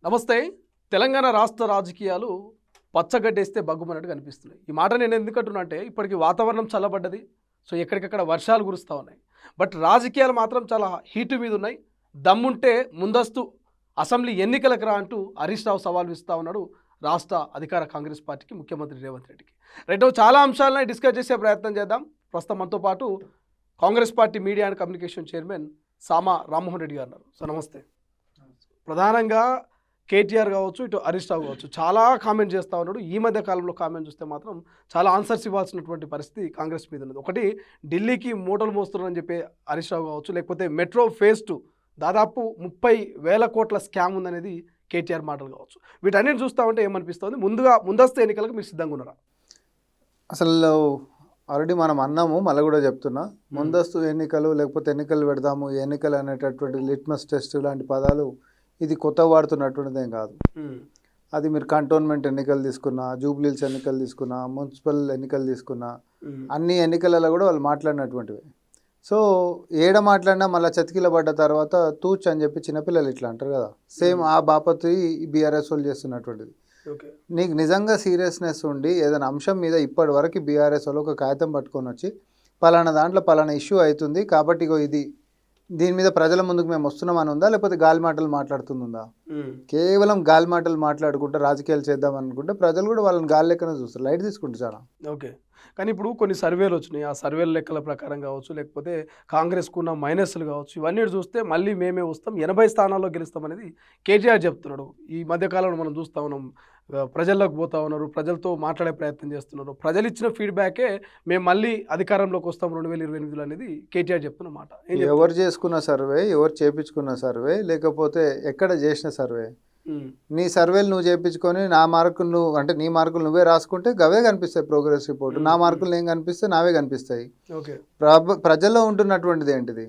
నమస్తే. తెలంగాణ రాష్ట్ర రాజకీయాలు పచ్చగడ్డేస్తే బగ్గుమన్నట్టు కనిపిస్తున్నాయి. ఈ మాట నేను ఎందుకంటున్నా అంటే ఇప్పటికి వాతావరణం చల్లబడ్డది. సో ఎక్కడికక్కడ వర్షాలు కురుస్తూ ఉన్నాయి. బట్ రాజకీయాలు మాత్రం చాలా హీటు మీద ఉన్నాయి. దమ్ముంటే ముందస్తు అసెంబ్లీ ఎన్నికలకు రా అంటూ హరీష్ రావు సవాల్ విస్తూ ఉన్నాడు రాష్ట్ర అధికార కాంగ్రెస్ పార్టీకి, ముఖ్యమంత్రి రేవంత్ రెడ్డికి. రైట్, చాలా అంశాలను డిస్కస్ చేసే ప్రయత్నం చేద్దాం. ప్రస్తుతం మనతో పాటు Congress party media and communication chairman Sama Rammohan Reddy గారు ఉన్నారు. సో నమస్తే. ప్రధానంగా కేటీఆర్ కావచ్చు, ఇటు హరీష్ రావు కావచ్చు, చాలా కామెంట్ చేస్తూ ఉన్నాడు. ఈ మధ్య కాలంలో కామెంట్ చూస్తే మాత్రం చాలా ఆన్సర్స్ ఇవ్వాల్సినటువంటి పరిస్థితి కాంగ్రెస్ మీద ఉన్నది. ఒకటి, ఢిల్లీకి మూటలు మోస్తున్నారని చెప్పి హరీష్ రావు కావచ్చు, లేకపోతే మెట్రో ఫేజ్ 2 దాదాపు 30,000 కోట్ల స్కామ్ ఉందనేది కేటీఆర్ మాటలు కావచ్చు. వీటన్నిటి చూస్తూ ఉంటే ఏమనిపిస్తుంది? ముందస్తు ఎన్నికలకు మీరు సిద్ధంగా ఉన్నారా? అసలు ఆల్రెడీ మనం అన్నాము, మళ్ళీ కూడా చెప్తున్నా, ముందస్తు ఎన్నికలు లేకపోతే ఎన్నికలు పెడదాము, ఎన్నికలు అనేటటువంటి లిట్మస్ టెస్ట్ లాంటి పదాలు ఇది కొత్త వాడుతున్నటువంటిదేం కాదు. అది మీరు కంటోన్మెంట్ ఎన్నికలు తీసుకున్నా, జూబ్లీల్స్ ఎన్నికలు తీసుకున్నా, మున్సిపల్ ఎన్నికలు తీసుకున్నా, అన్ని ఎన్నికలలో కూడా వాళ్ళు మాట్లాడినటువంటివి. సో ఏడ మాట్లాడినా మళ్ళీ చతికిల పడ్డ తర్వాత తూచ్ అని చెప్పి చిన్నపిల్లలు ఇట్లా అంటారు కదా, సేమ్ ఆ బాపతి బీఆర్ఎస్ వాళ్ళు చేస్తున్నటువంటిది. నీకు నిజంగా సీరియస్నెస్ ఉండి ఏదైనా అంశం మీద ఇప్పటి వరకు బీఆర్ఎస్ వాళ్ళు ఒక కాగితం పట్టుకొని వచ్చి పలానా దాంట్లో పలానా ఇష్యూ అవుతుంది కాబట్టి ఇగో ఇది దీని మీద ప్రజల ముందుకు మేము వస్తున్నామని ఉందా, లేకపోతే గాలి మాటలు మాట్లాడుతుందా? కేవలం గాలి మాటలు మాట్లాడుకుంటే రాజకీయాలు చేద్దాం అనుకుంటే ప్రజలు కూడా వాళ్ళని గాలి లెక్కనే చూస్తారు, లైట్ తీసుకుంటారు చాలా. ఓకే, కానీ ఇప్పుడు కొన్ని సర్వేలు వచ్చినాయి. ఆ సర్వేల లెక్కల ప్రకారం కావచ్చు, లేకపోతే కాంగ్రెస్కు ఉన్న మైనస్లు కావచ్చు, ఇవన్నీ చూస్తే మళ్ళీ మేమే వస్తాం, 80 స్థానాల్లో గెలుస్తాం అనేది కేటీఆర్ చెప్తున్నాడు. ఈ మధ్యకాలంలో మనం చూస్తూ ఉన్నాం, ప్రజల్లోకి పోతా ఉన్నారు, ప్రజలతో మాట్లాడే ప్రయత్నం చేస్తున్నారు. ప్రజలు ఇచ్చిన ఫీడ్బ్యాకే మేము మళ్ళీ అధికారంలోకి వస్తాం 2028 అనేది కేటీఆర్ చెప్తున్న మాట. ఎవరు చేసుకున్న సర్వే, ఎవరు చేపించుకున్న సర్వే, లేకపోతే ఎక్కడ చేసిన సర్వే? నీ సర్వేలు నువ్వు చేయించుకొని నా మార్కులు నువ్వు అంటే నీ మార్కులు నువ్వే రాసుకుంటే గవే కనిపిస్తాయి ప్రోగ్రెస్ రిపోర్ట్. నా మార్కులు నేను కనిపిస్తే నావే కనిపిస్తాయి. ప్రజల్లో ఉంటున్నటువంటిది ఏంటిది?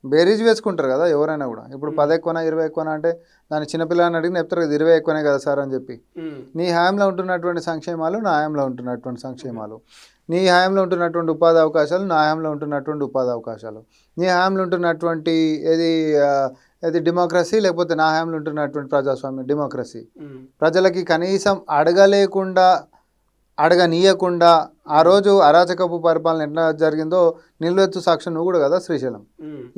బేరీజ్ వేసుకుంటారు కదా ఎవరైనా కూడా. ఇప్పుడు 10 ఎక్కువనా 20 ఎక్కువనా అంటే దాని చిన్నపిల్లని అడిగిన చెప్తారు కదా 20 ఎక్కువనే కదా సార్ అని చెప్పి. నీ హాయంలో ఉంటున్నటువంటి సంక్షేమాలు నా హాయంలో ఉంటున్నటువంటి సంక్షేమాలు, నీ హాయంలో ఉంటున్నటువంటి ఉపాధి అవకాశాలు నా హాయంలో ఉంటున్నటువంటి ఉపాధి అవకాశాలు, నీ హాయంలో ఉంటున్నటువంటి ఏది డెమోక్రసీ, లేకపోతే నా హాయంలో ఉంటున్నటువంటి ప్రజాస్వామ్యం డెమోక్రసీ. ప్రజలకి కనీసం అడగనీయకుండా ఆ రోజు అరాచకపు పరిపాలన ఎట్లా జరిగిందో నిలువెత్తు సాక్ష్యం నువ్వు కూడా కదా శ్రీశైలం.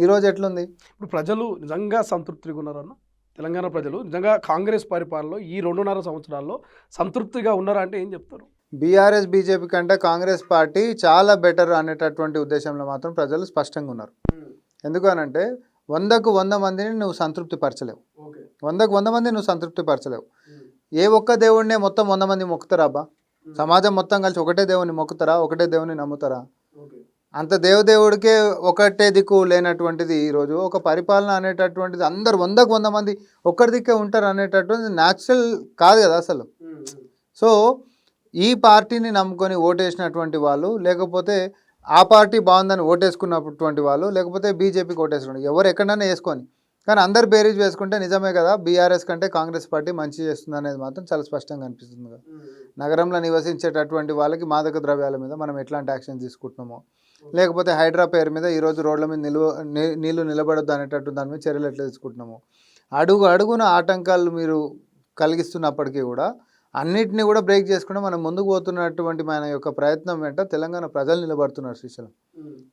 ఈరోజు ఎట్లుంది? ఇప్పుడు ప్రజలు నిజంగా సంతృప్తిగా ఉన్నారన్న? తెలంగాణ ప్రజలు నిజంగా కాంగ్రెస్ పరిపాలనలో ఈ 2.5 సంవత్సరాల్లో సంతృప్తిగా ఉన్నారా అంటే ఏం చెప్తారు? బీఆర్ఎస్ బీజేపీ కంటే కాంగ్రెస్ పార్టీ చాలా బెటర్ అనేటటువంటి ఉద్దేశంలో మాత్రం ప్రజలు స్పష్టంగా ఉన్నారు. ఎందుకనంటే 100కు 100 మందిని నువ్వు సంతృప్తి పరచలేవు. 100కు 100 మందిని నువ్వు సంతృప్తి పరచలేవు. ఏ ఒక్క దేవుడినే మొత్తం 100 మంది మొక్కుతారా అబ్బా? సమాజం మొత్తం కలిసి ఒకటే దేవుని మొక్కుతారా? ఒకటే దేవుని నమ్ముతారా? అంత దేవుడికే ఒకటే దిక్కు లేనటువంటిది ఈరోజు ఒక పరిపాలన అనేటటువంటిది అందరు 100కు 100 మంది ఒక్కడి దిక్కే ఉంటారు అనేటటువంటిది న్యాచురల్ కాదు కదా అసలు. సో ఈ పార్టీని నమ్ముకొని ఓటేసినటువంటి వాళ్ళు, లేకపోతే ఆ పార్టీ బాగుందని ఓటేసుకున్నటువంటి వాళ్ళు, లేకపోతే బీజేపీకి ఓటేసుకున్నారు, ఎవరు ఎక్కడైనా వేసుకొని, కానీ అందరు బేరీజ్ వేసుకుంటే నిజమే కదా బీఆర్ఎస్ కంటే కాంగ్రెస్ పార్టీ మంచి చేస్తుంది అనేది మాత్రం చాలా స్పష్టంగా అనిపిస్తుంది కదా. నగరంలో నివసించేటటువంటి వాళ్ళకి మాదక ద్రవ్యాల మీద మనం ఎట్లాంటి యాక్షన్ తీసుకుంటున్నామో, లేకపోతే హైడ్రా పేరు మీద ఈరోజు రోడ్ల మీద నీళ్లు నిలబడొద్దు అనేటట్టు దాని మీద చర్యలు ఎట్లా తీసుకుంటున్నామో, అడుగున ఆటంకాలు మీరు కలిగిస్తున్నప్పటికీ కూడా అన్నిటిని కూడా బ్రేక్ చేసుకుంటే మనం ముందుకు పోతున్నటువంటి మన యొక్క ప్రయత్నం వెంట తెలంగాణ ప్రజలు నిలబడుతున్నారు. శ్రీశైలం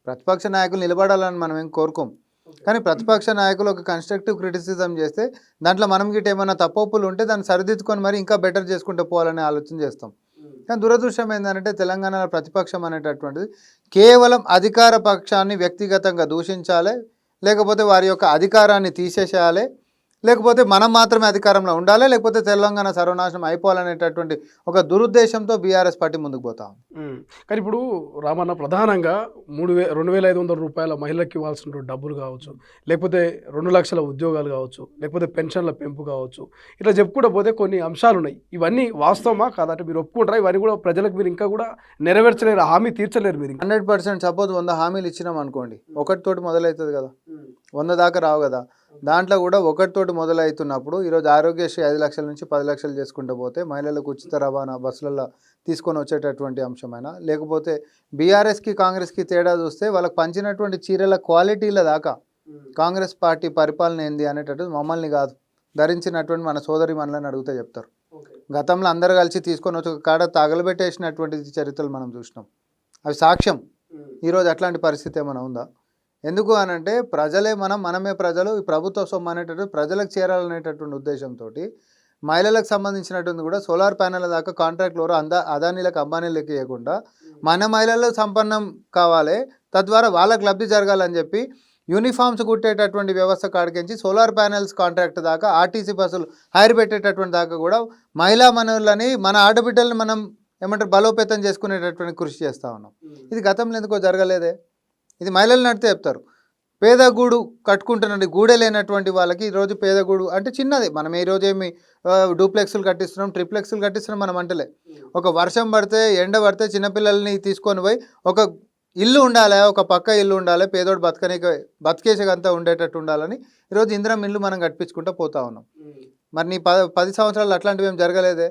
ప్రతిపక్ష నాయకులు నిలబడాలని మనం ఏం కోరుకోం, కానీ ప్రతిపక్ష నాయకులు ఒక కన్స్ట్రక్టివ్ క్రిటిసిజం చేస్తే దాంట్లో మనం గిట్ట ఏమైనా తప్పులు ఉంటే దాన్ని సరిదిద్దుకొని మరి ఇంకా బెటర్ చేసుకుంటూ పోవాలనే ఆలోచన చేస్తాం. కానీ దురదృష్టం ఏంటంటే తెలంగాణలో ప్రతిపక్షం అనేటటువంటిది కేవలం అధికార పక్షాన్ని వ్యక్తిగతంగా దూషించాలి, లేకపోతే వారి యొక్క అధికారాన్ని తీసేసేయాలి, లేకపోతే మనం మాత్రమే అధికారంలో ఉండాలి, లేకపోతే తెలంగాణ సర్వనాశనం అయిపోవాలనేటటువంటి ఒక దురుద్దేశంతో బీఆర్ఎస్ పార్టీ ముందుకు పోతాం. కానీ ఇప్పుడు రామన్న ప్రధానంగా 2,500 రూపాయల మహిళలకు ఇవ్వాల్సిన డబ్బులు కావచ్చు, లేకపోతే 2 లక్షల ఉద్యోగాలు కావచ్చు, లేకపోతే పెన్షన్ల పెంపు కావచ్చు, ఇట్లా చెప్పుకుంటూ పోతే కొన్ని అంశాలు ఉన్నాయి. ఇవన్నీ వాస్తవమా కాదంటే మీరు ఒప్పుకుంటారా? ఇవన్నీ కూడా ప్రజలకు మీరు ఇంకా కూడా నెరవేర్చలేరు, హామీ తీర్చలేరు మీరు? 100%. సపోజ్ 100 హామీలు ఇచ్చినాం అనుకోండి, ఒకటితోటి మొదలవుతుంది కదా, 100 దాకా రావు కదా. దాంట్లో కూడా ఒకటితోటి మొదలవుతున్నప్పుడు ఈరోజు ఆరోగ్యశ్రీ 5 లక్షల నుంచి 10 లక్షలు చేసుకుంటూ పోతే మహిళలకు ఉచిత రవాణా బస్సులలో తీసుకొని వచ్చేటటువంటి అంశమైనా, లేకపోతే బీఆర్ఎస్కి కాంగ్రెస్కి తేడా చూస్తే వాళ్ళకి పంచినటువంటి చీరల క్వాలిటీల దాకా కాంగ్రెస్ పార్టీ పరిపాలన ఏంది అనేటట్టు మమ్మల్ని కాదు ధరించినటువంటి మన సోదరి మనలని అడిగితే చెప్తారు. గతంలో అందరు కలిసి తీసుకొని వచ్చి ఒక కాడ తగలబెట్టేసినటువంటి చరిత్రలు మనం చూసినాం. అవి సాక్ష్యం. ఈరోజు అట్లాంటి పరిస్థితి ఏమైనా ఉందా? ఎందుకు అనంటే ప్రజలే మనమే ప్రజలు, ఈ ప్రభుత్వ సొమ్ము అనేటటువంటి ప్రజలకు చేరాలనేటటువంటి ఉద్దేశంతో మహిళలకు సంబంధించినటువంటి కూడా సోలార్ ప్యానెల్ దాకా కాంట్రాక్ట్లు అదానీలకు అంబానీలకు ఇవ్వకుండా మన మహిళలు సంపన్నం కావాలి, తద్వారా వాళ్ళకి లబ్ధి జరగాలని చెప్పి యూనిఫామ్స్ కుట్టేటటువంటి వ్యవస్థ కాడికించి సోలార్ ప్యానెల్స్ కాంట్రాక్ట్ దాకా ఆర్టీసీ బస్సులు హైర్ పెట్టేటటువంటి దాకా కూడా మహిళా మనులని మన ఆడబిడ్డల్ని మనం ఏమంటారు బలోపేతం చేసుకునేటటువంటి కృషి చేస్తూ ఉన్నాం. ఇది గతంలో ఎందుకో జరగలేదే. ఇది మహిళలు నడితే చెప్తారు. పేద గూడు కట్టుకుంటున్నది గూడే లేనటువంటి వాళ్ళకి ఈరోజు పేద గూడు అంటే చిన్నది. మనం ఈరోజు ఏమి డూప్లెక్స్లు కట్టిస్తున్నాం, ట్రిప్లెక్స్లు కట్టిస్తున్నాం మనం అంటలే. ఒక వర్షం పడితే ఎండ పడితే చిన్నపిల్లల్ని తీసుకొని పోయి ఒక ఇల్లు ఉండాలి, ఒక పక్క ఇల్లు ఉండాలి, పేదోడు బతికేసేకంతా ఉండేటట్టు ఉండాలని ఈరోజు ఇందిరం ఇల్లు మనం కట్టించుకుంటూ పోతా ఉన్నాం. మరి నీ 10 సంవత్సరాలు అట్లాంటివి ఏం జరగలేదే.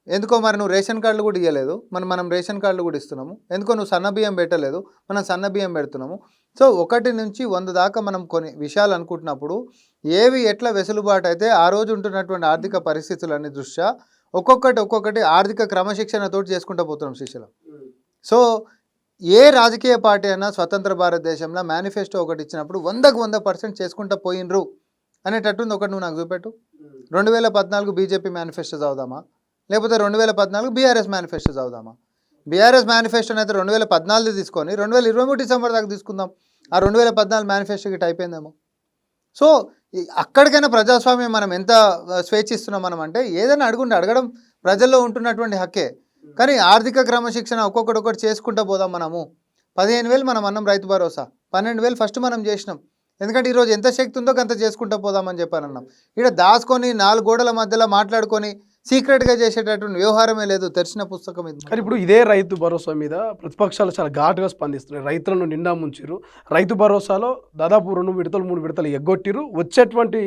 ఎందుకో మరి నువ్వు రేషన్ కార్డులు కూడా ఇవ్వలేదు, మనం రేషన్ కార్డులు కూడా ఇస్తున్నాము. ఎందుకో నువ్వు సన్న బియ్యం పెట్టలేదు, మనం సన్న బియ్యం పెడుతున్నాము. సో 1 నుంచి 100 దాకా మనం కొన్ని విషయాలు అనుకుంటున్నప్పుడు ఏవి ఎట్లా వెసులుబాటు అయితే ఆ రోజు ఉంటున్నటువంటి ఆర్థిక పరిస్థితులన్నీ దృష్ట్యా ఒక్కొక్కటి ఆర్థిక క్రమశిక్షణతో చేసుకుంటూ పోతున్నాం శిష్యులు. సో ఏ రాజకీయ పార్టీ అయినా స్వతంత్ర భారతదేశంలో మేనిఫెస్టో ఒకటి ఇచ్చినప్పుడు 100% చేసుకుంటూ పోయినరు అనేటట్టుంది. ఒకటి నువ్వు నాకు చూపెట్టు. 2014 బీజేపీ మేనిఫెస్టో చదువుదామా, లేకపోతే 2014 బీఆర్ఎస్ మేనిఫెస్టో చదువుదామా? బీఆర్ఎస్ మేనిఫెస్టోని అయితే 2014 తీసుకొని 2023 డిసెంబర్ దాకా తీసుకుందాం. ఆ 2014 మేనిఫెస్టోకి ఇటు అయిపోయిందేమో. సో అక్కడికైనా ప్రజాస్వామ్యం మనం ఎంత స్వేచ్ఛిస్తున్నాం మనం అంటే ఏదైనా అడగడం ప్రజల్లో ఉంటున్నటువంటి హక్కే. కానీ ఆర్థిక క్రమశిక్షణ ఒక్కొక్కటి చేసుకుంటూ పోదాం. మనము 15,000 మనం అన్నం రైతు భరోసా, 12,000 ఫస్ట్ మనం చేసినాం. ఎందుకంటే ఈరోజు ఎంత శక్తి ఉందో అంత చేసుకుంటూ పోదామని చెప్పానన్నాం. ఇక్కడ దాచుకొని 4 గోడల మధ్యలో మాట్లాడుకొని సీక్రెట్గా చేసేటటువంటి వ్యవహారమే లేదు. తెరిచిన పుస్తకం ఇది. కానీ ఇప్పుడు ఇదే రైతు భరోసా మీద ప్రతిపక్షాలు చాలా ఘాటుగా స్పందిస్తున్నాయి. రైతులను నిండా ముంచిరు. రైతు భరోసాలో దాదాపు 2 విడతలు 3 విడతలు ఎగ్గొట్టిరు. వచ్చేటువంటి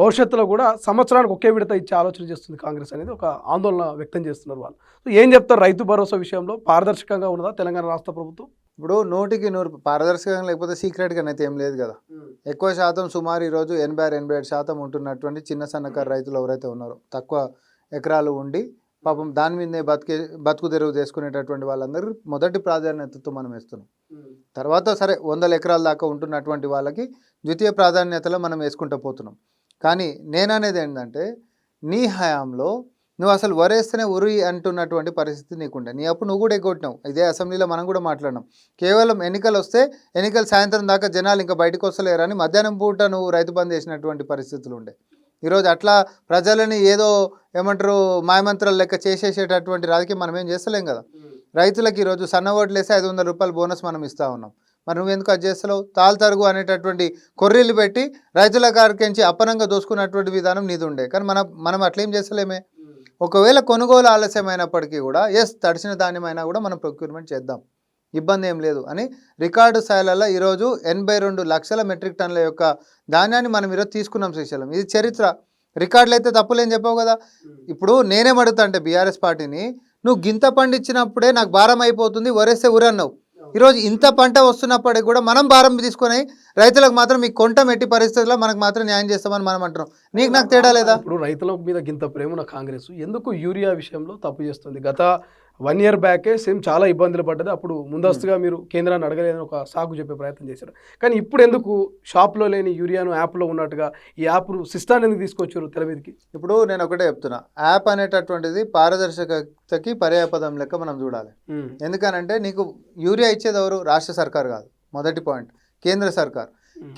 భవిష్యత్తులో కూడా సంవత్సరానికి ఒకే విడత ఇచ్చే ఆలోచన చేస్తుంది కాంగ్రెస్ అనేది ఒక ఆందోళన వ్యక్తం చేస్తున్నారు వాళ్ళు. సో ఏం చెప్తారు రైతు భరోసా విషయంలో? పారదర్శకంగా ఉన్నదా తెలంగాణ రాష్ట్ర ప్రభుత్వం? ఇప్పుడు 100% పారదర్శకంగా లేకపోతే సీక్రెట్గా అయితే ఏం లేదు కదా. ఎక్కువ శాతం సుమారు ఈరోజు 86% ఉంటున్నటువంటి చిన్న సన్నకారు రైతులు ఎవరైతే ఉన్నారో, తక్కువ ఎకరాలు ఉండి పాపం దాని మీదనే బతుకు తెరువు చేసుకునేటటువంటి వాళ్ళందరూ మొదటి ప్రాధాన్యతతో మనం వేస్తున్నాం. తర్వాత సరే 100 ఎకరాల దాకా ఉంటున్నటువంటి వాళ్ళకి ద్వితీయ ప్రాధాన్యతలో మనం వేసుకుంటూ పోతున్నాం. కానీ నేననేది ఏంటంటే నీ హయాంలో నువ్వు అసలు వరేస్తేనే ఉరి అంటున్నటువంటి పరిస్థితి నీకుండే. నీ అప్పుడు నువ్వు కూడా ఎగ్గొట్టినావు. ఇదే అసెంబ్లీలో మనం కూడా మాట్లాడినాం. కేవలం ఎన్నికలు వస్తే ఎన్నికలు సాయంత్రం దాకా జనాలు ఇంకా బయటకు వస్తలేరని మధ్యాహ్నం పూట నువ్వు రైతు బంద్ చేసినటువంటి పరిస్థితులు ఉండే. ఈరోజు అట్లా ప్రజలని ఏదో ఏమంటారు మాయమంత్రాలు లెక్క చేసేసేటటువంటి రాజకీయం మనం ఏం చేస్తలేం కదా. రైతులకు ఈరోజు సన్న ఓట్లు వేస్తే 500 రూపాయలు బోనస్ మనం ఇస్తూ ఉన్నాం. మరి నువ్వెందుకు అది చేస్తలేవు? తాల్తరుగు అనేటటువంటి కొర్రీలు పెట్టి రైతుల కాడికించి అప్పనంగా దోసుకున్నటువంటి విధానం నీది ఉండే. కానీ మనం అట్లేం చేస్తలేమే. ఒకవేళ కొనుగోలు ఆలస్యమైనప్పటికీ కూడా తడిసిన ధాన్యమైనా కూడా మనం ప్రొక్యూర్మెంట్ చేద్దాం, ఇబ్బంది ఏం లేదు అని రికార్డు స్థాయిలలో ఈరోజు 82 లక్షల మెట్రిక్ టన్నుల యొక్క ధాన్యాన్ని మనం ఈరోజు తీసుకున్నాం శ్రీశైలం. ఇది చరిత్ర. రికార్డులు అయితే తప్పులేని చెప్పావు కదా. ఇప్పుడు నేనేం అడుగుతా అంటే బీఆర్ఎస్ పార్టీని, నువ్వు గింత పండించినప్పుడే నాకు భారం అయిపోతుంది వరేస్తే ఊరన్నావు. ఈరోజు ఇంత పంట వస్తున్నప్పటికీ కూడా మనం భారం తీసుకొని రైతులకు మాత్రం మీ కొంట మెట్టి పరిస్థితుల్లో మనకు మాత్రం న్యాయం చేస్తామని మనం అంటున్నాం. నాకు తేడా లేదా? ఇప్పుడు రైతుల మీద గింత ప్రేమ కాంగ్రెస్ ఎందుకు యూరియా విషయంలో తప్పు చేస్తుంది? గత 1 year బ్యాకే సేమ్ చాలా ఇబ్బందులు పడ్డది. అప్పుడు ముందస్తుగా మీరు కేంద్రాన్ని అడగలేదని ఒక సాకు చెప్పే ప్రయత్నం చేశారు. కానీ ఇప్పుడు ఎందుకు షాప్లో లేని యూరియాను యాప్లో ఉన్నట్టుగా ఈ యాప్ సిస్టాన్ని ఎందుకు తీసుకొచ్చారు తెర మీదకి? ఇప్పుడు నేను ఒకటే చెప్తున్నా, యాప్ అనేటటువంటిది పారదర్శకతకి పర్యాపదం లెక్క మనం చూడాలి. ఎందుకనంటే నీకు యూరియా ఇచ్చేది ఎవరు? రాష్ట్ర సర్కార్ కాదు. మొదటి పాయింట్ కేంద్ర సర్కార్.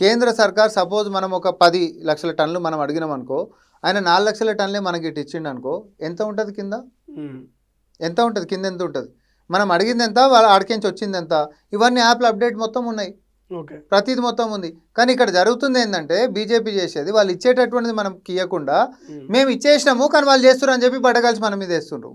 కేంద్ర సర్కార్ సపోజ్ మనం ఒక 10 లక్షల టన్నులు మనం అడిగినాం అనుకో, ఆయన 4 లక్షల టన్నులే మనకి ఇటు ఇచ్చిండు అనుకో, ఎంత ఉంటుంది కింద? ఎంత ఉంటుంది కింద? ఎంత ఉంటుంది? మనం అడిగింది ఎంత, వాళ్ళ ఆడికించి వచ్చింది ఎంత? ఇవన్నీ యాప్లో అప్డేట్ మొత్తం ఉన్నాయి. ప్రతిది మొత్తం ఉంది. కానీ ఇక్కడ జరుగుతుంది ఏంటంటే బీజేపీ చేసేది వాళ్ళు ఇచ్చేటటువంటిది మనం ఇవ్వకుండా మేము ఇచ్చేసినాము కానీ వాళ్ళు చేస్తున్నారు అని చెప్పి పడగలిసి మన మీద వేస్తుండ్రు.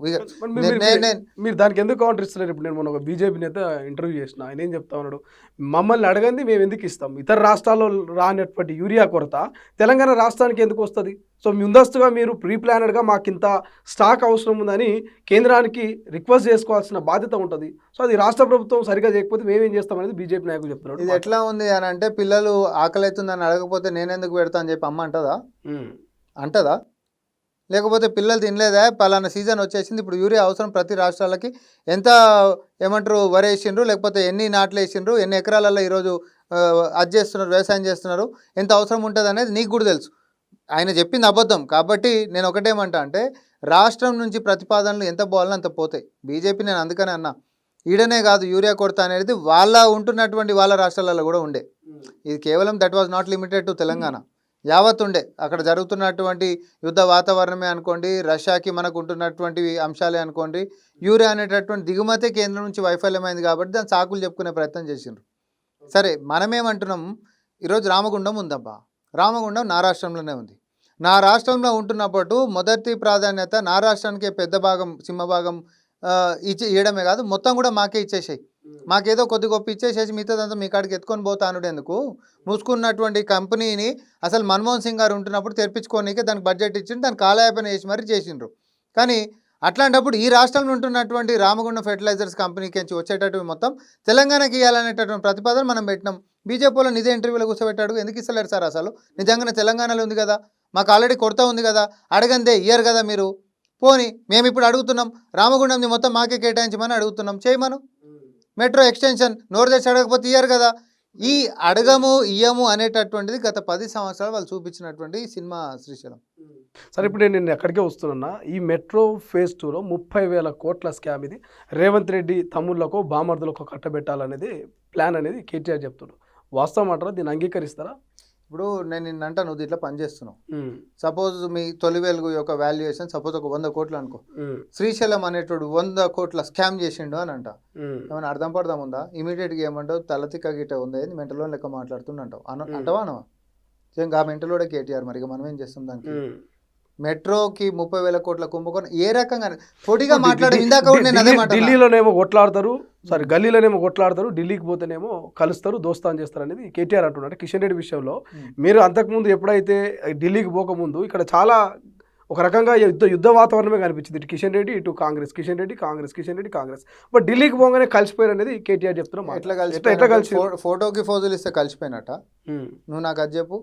మీరు దానికి ఎందుకు కౌంటర్ ఇస్తున్నారు? ఇప్పుడు నేను మొన్న ఒక బీజేపీ నేత ఇంటర్వ్యూ చేసిన, ఆయన ఏం చెప్తా ఉన్నాడు, మమ్మల్ని అడగంది మేము ఎందుకు ఇస్తాం, ఇతర రాష్ట్రాల్లో రానటువంటి యూరియా కొరత తెలంగాణ రాష్ట్రానికి ఎందుకు వస్తుంది? సో ముందస్తుగా మీరు ప్రీ ప్లానెడ్గా మాకు ఇంత స్టాక్ అవసరం ఉందని కేంద్రానికి రిక్వెస్ట్ చేసుకోవాల్సిన బాధ్యత ఉంటుంది. సో అది రాష్ట్ర ప్రభుత్వం సరిగా చేయకపోతే మేమేం చేస్తామనేది బీజేపీ నాయకులు చెప్తున్నారు. ఇది ఎట్లా ఉంది అని అంటే పిల్లలు ఆకలి అవుతుందని అడగకపోతే నేనెందుకు పెడతా అని చెప్పి అమ్మ అంటదా? అంటదా? లేకపోతే పిల్లలు తినలేదా, పలానా సీజన్ వచ్చేసింది, ఇప్పుడు యూరియా అవసరం ప్రతి రాష్ట్రాలకి, ఎంత ఏమంటారు వరి వేసిండ్రు, లేకపోతే ఎన్ని నాట్లు వేసిండ్రు, ఎన్ని ఎకరాలలో ఈరోజు అది చేస్తున్నారు, వ్యవసాయం చేస్తున్నారు, ఎంత అవసరం ఉంటుంది అనేది నీకు కూడా తెలుసు. ఆయన చెప్పింది అబద్ధం. కాబట్టి నేను ఒకటేమంటా అంటే రాష్ట్రం నుంచి ప్రతిపాదనలు ఎంత పోవాలో అంత పోతాయి. బీజేపీ నేను అందుకనే అన్నా, ఈడనే కాదు యూరియా కొరత అనేది వాళ్ళ ఉంటున్నటువంటి వాళ్ళ రాష్ట్రాలలో కూడా ఉండే. ఇది కేవలం that was not limited to Telangana, యావత్ ఉండే. అక్కడ జరుగుతున్నటువంటి యుద్ధ వాతావరణమే అనుకోండి, రష్యాకి మనకు ఉంటున్నటువంటి అంశాలే అనుకోండి, యూరియా అనేటటువంటి దిగుమతే కేంద్రం నుంచి వైఫల్యమైంది కాబట్టి దాన్ని సాకులు చెప్పుకునే ప్రయత్నం చేసిండ్రు. సరే, మనమేమంటున్నాం, ఈరోజు రామగుండం ఉందబ్బా, రామగుండం నా రాష్ట్రంలోనే ఉంది. నా రాష్ట్రంలో ఉంటున్నప్పుడు మొదటి ప్రాధాన్యత నా రాష్ట్రానికే పెద్ద భాగం సింహభాగం ఇవ్వడమే కాదు, మొత్తం కూడా మాకే ఇచ్చేసాయి. మాకేదో కొద్ది గొప్ప ఇచ్చేసేసి మిగతాదంతా మీ కాడికి ఎత్తుకొని పోతానుడు ఎందుకు? మూసుకున్నటువంటి కంపెనీని అసలు మన్మోహన్ సింగ్ గారు ఉంటున్నప్పుడు తెరిపించుకోనికే దానికి బడ్జెట్ ఇచ్చిండు, దానికి కాలయాపన చేసి మరీ చేసిండ్రు. కానీ అట్లాంటప్పుడు ఈ రాష్ట్రంలో ఉంటున్నటువంటి రామగుండం ఫెర్టిలైజర్స్ కంపెనీకి నుంచి వచ్చేటట్టు మొత్తం తెలంగాణకి ఇవ్వాలనేటటువంటి ప్రతిపాదన మనం పెట్టినాం. బీజేపీ వాళ్ళు నిజే ఇంటర్వ్యూలో కూర్చోబెట్టాడు. ఎందుకు ఇస్తలేరు సార్? అసలు నిజంగానే తెలంగాణలో ఉంది కదా, మాకు ఆల్రెడీ కొరత ఉంది కదా, అడగందే ఇయ్యరు కదా మీరు. పోనీ మేము ఇప్పుడు అడుగుతున్నాం, రామగుండంని మొత్తం మాకే కేటాయించమని అడుగుతున్నాం, చేయమను. మెట్రో ఎక్స్టెన్షన్ నోరు తెచ్చి అడగకపోతే ఇయ్యరు కదా. ఈ అడగము ఇయ్యము అనేటటువంటిది గత 10 సంవత్సరాలు వాళ్ళు చూపించినటువంటి సినిమా శ్రీశైలం. సరే, ఇప్పుడు నేను ఎక్కడికే వస్తున్నా, ఈ మెట్రో ఫేజ్ 2లో 30,000 కోట్ల స్కామ్ ఇది. రేవంత్ రెడ్డి తమ్ముళ్ళకు బామర్దులకు కట్టబెట్టాలనేది ప్లాన్ అనేది కేటీఆర్ చెప్తున్నాడు. వాస్తవం అంటారా? దీన్ని అంగీకరిస్తారా? ఇప్పుడు నేను నిన్నంటా, నువ్వు ఇట్లా పనిచేస్తున్నావు. సపోజ్ మీ తొలి వెలుగు యొక్క వాల్యుయేషన్ సపోజ్ ఒక 100 కోట్లు అనుకో. శ్రీశైలం అనేటోడు 100 కోట్ల స్కామ్ చేసిండు అని అంట. ఏమైనా అర్థం పడదాం ఉందా? ఇమీడియట్గా ఏమంటావు, తలతిక్క గిట్ట ఉంది, మెంటలో లెక్క మాట్లాడుతుంటావు అంటావా అనవా? ఇంకా ఆ మెంటలోడే కేటీఆర్. మరి మనం ఏం చేస్తాం దానికి? మెట్రోకి 30,000 కోట్ల కుంభకోణం ఏ రకంగా పొడిగా మాట్లాడు. ఇందాక నేను అదే మాట, ఢిల్లీలోనేమో కొట్లాడతారు, సారీ గల్లీలోనేమో కొట్లాడతారు, ఢిల్లీకి పోతేనేమో కలుస్తారు, దోస్తాన్ చేస్తారు అనేది కేటీఆర్ అంటున్నాడు. కిషన్ రెడ్డి విషయంలో మీరు అంతకుముందు ఎప్పుడైతే ఢిల్లీకి పోకముందు ఇక్కడ చాలా ఒక రకంగా యుద్ధ వాతావరణమే కనిపించింది. ఇటు కిషన్ రెడ్డి, ఇటు కాంగ్రెస్, కిషన్ రెడ్డి కాంగ్రెస్, కిషన్ రెడ్డి కాంగ్రెస్. బట్ ఢిల్లీకి పోగానే కలిసిపోయారు అనేది కేటీఆర్ చెప్తున్నాం. ఎట్లా కలిసి ఫోటోకి ఫోజులు ఇస్తే కలిసిపోయినట్ట? నువ్వు నాకు అది చెప్పు.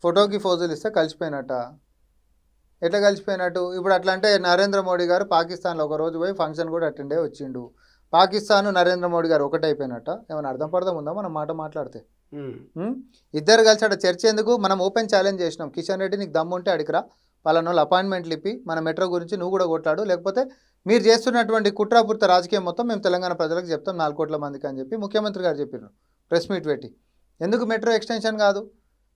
ఫోటోకి ఫోజులు ఇస్తే కలిసిపోయినట్ట? ఎట్లా కలిసిపోయినట్టు? ఇప్పుడు అట్లా అంటే నరేంద్ర మోడీ గారు పాకిస్తాన్లో ఒక రోజు పోయి ఫంక్షన్ కూడా అటెండే వచ్చిండు. పాకిస్తాన్ నరేంద్ర మోడీ గారు ఒకటైపోయినట్ట? ఏమైనా అర్థం పడదాం ఉందా మనం మాట మాట్లాడితే? ఇద్దరు కలిసి అక్కడ చర్చ ఎందుకు? మనం ఓపెన్ ఛాలెంజ్ చేసినాం, కిషన్ రెడ్డి నీకు దమ్ముంటే అడిగిరా, వాళ్ళని వాళ్ళు అపాయింట్మెంట్లు ఇప్పి మన మెట్రో గురించి నువ్వు కూడా కొట్లాడు, లేకపోతే మీరు చేస్తున్నటువంటి కుట్రాపూర్త రాజకీయం మొత్తం మేము తెలంగాణ ప్రజలకు చెప్తాం 4 కోట్ల మందికి అని చెప్పి ముఖ్యమంత్రి గారు చెప్పారు ప్రెస్ మీట్ పెట్టి. ఎందుకు మెట్రో ఎక్స్టెన్షన్ కాదు?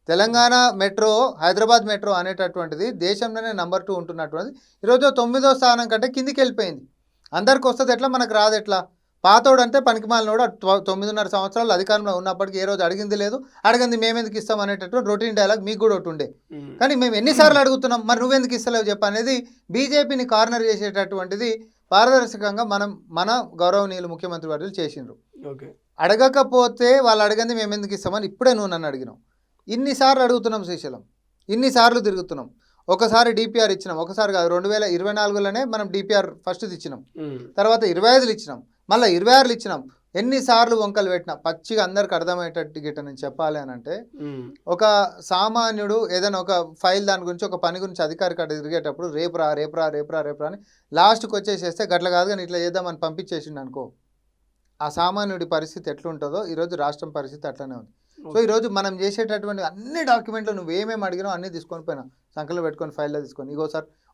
తెలంగాణ మెట్రో, హైదరాబాద్ మెట్రో అనేటటువంటిది దేశంలోనే నెంబర్ 2 ఉంటున్నటువంటిది ఈరోజు 9వ స్థానం కంటే కిందికి వెళ్ళిపోయింది. అందరికి వస్తుంది ఎట్లా, మనకు రాదు ఎట్లా? పాతోడు అంటే పనికిమాలినోడు 9.5 సంవత్సరాలు అధికారంలో ఉన్నప్పటికీ ఏ రోజు అడిగింది లేదు, అడిగింది మేమెందుకు ఇస్తాం అనేటటువంటి రొటీన్ డైలాగ్ మీకు కూడా ఒకటి ఉండే. కానీ మేము ఎన్నిసార్లు అడుగుతున్నాం, మరి నువ్వెందుకు ఇస్తలేవు చెప్పు అనేది బీజేపీని కార్నర్ చేసేటటువంటిది పారదర్శకంగా మన గౌరవనీయులు ముఖ్యమంత్రి వర్యులు చేసిండ్రు. అడగకపోతే వాళ్ళు అడిగింది మేము ఎందుకు ఇస్తామని ఇప్పుడే నువ్వు నన్ను అడిగినావు. ఇన్నిసార్లు అడుగుతున్నాం శ్రీశైలం, ఇన్నిసార్లు తిరుగుతున్నాం. ఒకసారి డిపిఆర్ ఇచ్చినాం, ఒకసారి కాదు 2024లోనే మనం డిపిఆర్ ఫస్ట్ ఇచ్చినాం, తర్వాత 25 ఇచ్చినాం, మళ్ళీ 26 ఇచ్చినాం. ఎన్నిసార్లు వంకలు పెట్టినా పచ్చిగా అందరికి అర్థమయ్యేటట్టు గిట్ట నేను చెప్పాలి అని అంటే, ఒక సామాన్యుడు ఏదైనా ఒక ఫైల్ దాని గురించి ఒక పని గురించి అధికారి కాడ తిరిగేటప్పుడు రేపురా రేపురా రేపురా రేపురా అని లాస్ట్కి వచ్చేసేస్తే గట్ల కాదు కానీ ఇట్లా చేద్దామని పంపించేసిండు అనుకో, ఆ సామాన్యుడి పరిస్థితి ఎట్లుంటుందో ఈరోజు రాష్ట్రం పరిస్థితి అట్లనే ఉంది. సో ఈరోజు మనం చేసేటటువంటి అన్ని డాక్యుమెంట్లు నువ్వు ఏమేమి అడిగినావు అన్నీ తీసుకొని పోయినా, సంఖ్యలో పెట్టుకొని ఫైల్లో తీసుకొని,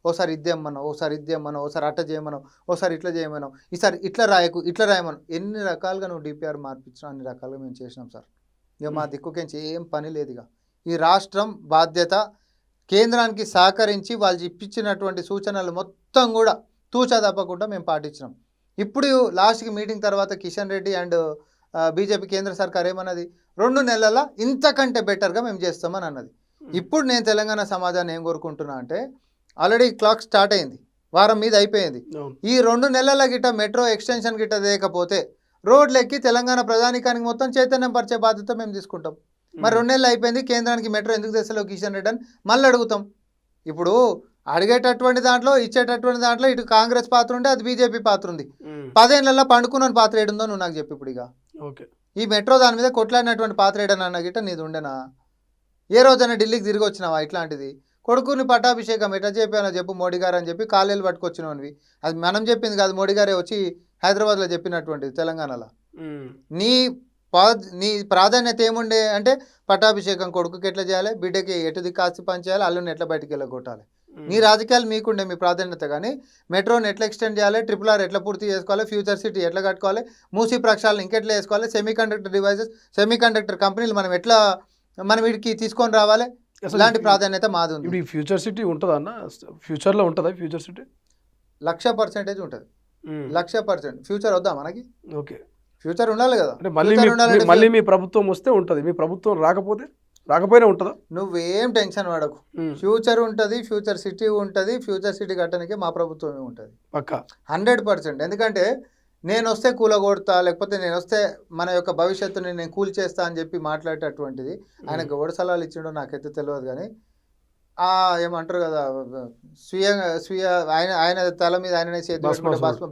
ఓసారి ఇది ఇమ్మన్నావు, ఓసారి ఇది ఇమ్మన్నావు, ఓసారి అట్ట చేయమన్నావు, ఓసారి ఇట్లా చేయమన్నావు, ఈసారి ఇట్లా రాయకు ఇట్లా రాయమన్నావు. ఎన్ని రకాలుగా నువ్వు డిపిఆర్ మార్పించినా అన్ని రకాలుగా మేము చేసినాం సార్. ఇక మా దిక్కుకేంచి ఏం పని లేదు. ఇక ఈ రాష్ట్రం బాధ్యత కేంద్రానికి సహకరించి వాళ్ళు ఇప్పించినటువంటి సూచనలు మొత్తం కూడా తూచా తప్పకుండా మేము పాటించినాం. ఇప్పుడు లాస్ట్కి మీటింగ్ తర్వాత కిషన్ రెడ్డి అండ్ బీజేపీ కేంద్ర సర్కార్ ఏమన్నది, 2 నెలల ఇంతకంటే బెటర్గా మేము చేస్తామని అన్నది. ఇప్పుడు నేను తెలంగాణ సమాజాన్ని ఏం కోరుకుంటున్నా అంటే, ఆల్రెడీ క్లాక్ స్టార్ట్ అయింది, వారం మీద అయిపోయింది. ఈ 2 నెలల గిట్ట మెట్రో ఎక్స్టెన్షన్ గిట్ట లేకపోతే రోడ్లు ఎక్కి తెలంగాణ ప్రజానికానికి మొత్తం చైతన్యం పరిచే బాధ్యత మేము తీసుకుంటాం. మరి 2 నెలలు అయిపోయింది, కేంద్రానికి మెట్రో ఎందుకు తెస్తలేవు కిషన్ రెడ్డి అని మళ్ళీ అడుగుతాం. ఇప్పుడు అడిగేటటువంటి దాంట్లో ఇచ్చేటటువంటి దాంట్లో ఇటు కాంగ్రెస్ పాత్ర ఉంటే అది బీజేపీ పాత్ర ఉంది. 10 ఏళ్లలో పండుకున్న పాత్ర ఏడుందో నువ్వు నాకు చెప్పి. ఇప్పుడు ఇక ఈ మెట్రో దాని మీద కొట్లాడినటువంటి పాత్ర ఏడన్నా గిట్ట నీది ఉండేనా? ఏ రోజైనా ఢిల్లీకి తిరిగి వచ్చినావా? ఇట్లాంటిది కొడుకుని పట్టాభిషేకం ఎట్లా చెప్పానో చెప్పు మోడీ గారు అని చెప్పి కాలేలు పట్టుకొచ్చినవి. అది మనం చెప్పింది కాదు, మోడీ గారే వచ్చి హైదరాబాద్లో చెప్పినటువంటిది తెలంగాణలో. నీ నీ ప్రాధాన్యత ఏముండే అంటే పట్టాభిషేకం కొడుకుకి ఎట్లా చేయాలి, బిడ్డకి ఎటు దిక్కు ఆస్తి పంచేయాలి, అల్లుని ఎట్లా బయటికి వెళ్ళగొట్టాలి. నీ రాజకీయాలు మీకుండే మీ ప్రాధాన్యత. కానీ మెట్రోని ఎట్లా ఎక్స్టెండ్ చేయాలి, RRR ఎట్లా పూర్తి చేసుకోవాలి, ఫ్యూచర్ సిటీ ఎట్లా కట్టుకోవాలి, మూసీ ప్రక్షాళన ఇంకెట్లా వేసుకోవాలి, సెమీకండక్టర్ డివైజెస్ సెమీకండక్టర్ కంపెనీలు మనం వీటికి తీసుకొని రావాలి, ఇలాంటి ప్రాధాన్యత మాది ఉంది. ఇప్పుడు ఈ ఫ్యూచర్ సిటీ ఉంటుందా అన్న, ఫ్యూచర్లో ఉంటుందా ఫ్యూచర్ సిటీ? 100% ఉంటుంది, 100%. ఫ్యూచర్ వద్దా మనకి? ఓకే, ఫ్యూచర్ ఉండాలి కదా. అంటే మళ్ళీ మీ ప్రభుత్వం వస్తే ఉంటుంది, మీ ప్రభుత్వం రాకపోయినా ఉంటుందా? నువ్వేం టెన్షన్ పడకు, ఫ్యూచర్ ఉంటుంది, ఫ్యూచర్ సిటీ ఉంటుంది. ఫ్యూచర్ సిటీ కట్టడానికి మా ప్రభుత్వమే ఉంటుంది పక్కా 100%. ఎందుకంటే నేను వస్తే కూలగొడతా, లేకపోతే నేను వస్తే మన యొక్క భవిష్యత్తుని నేను కూల్చేస్తా అని చెప్పి మాట్లాడేటటువంటిది ఆయన గౌడ సలహాలు ఇచ్చిండో నాకైతే తెలియదు. కానీ ఏమంటారు కదా, స్వీయ ఆయన తల మీద ఆయననే చేతి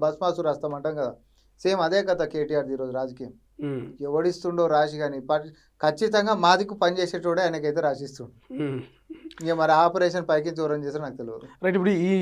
భస్మాసురు వస్తామంటాం కదా, సేమ్ అదే కదా కేటీఆర్ ఈరోజు రాజకీయం. ఎవడిస్తుండో రాసి కానీ ఖచ్చితంగా మాదికు పని చేసేటోడే ఆయనకైతే రాసిస్తుండు. ఇక మరి ఆపరేషన్ పైకి దూరం చేస్తే నాకు తెలియదు. రైట్. ఇప్పుడు ఈ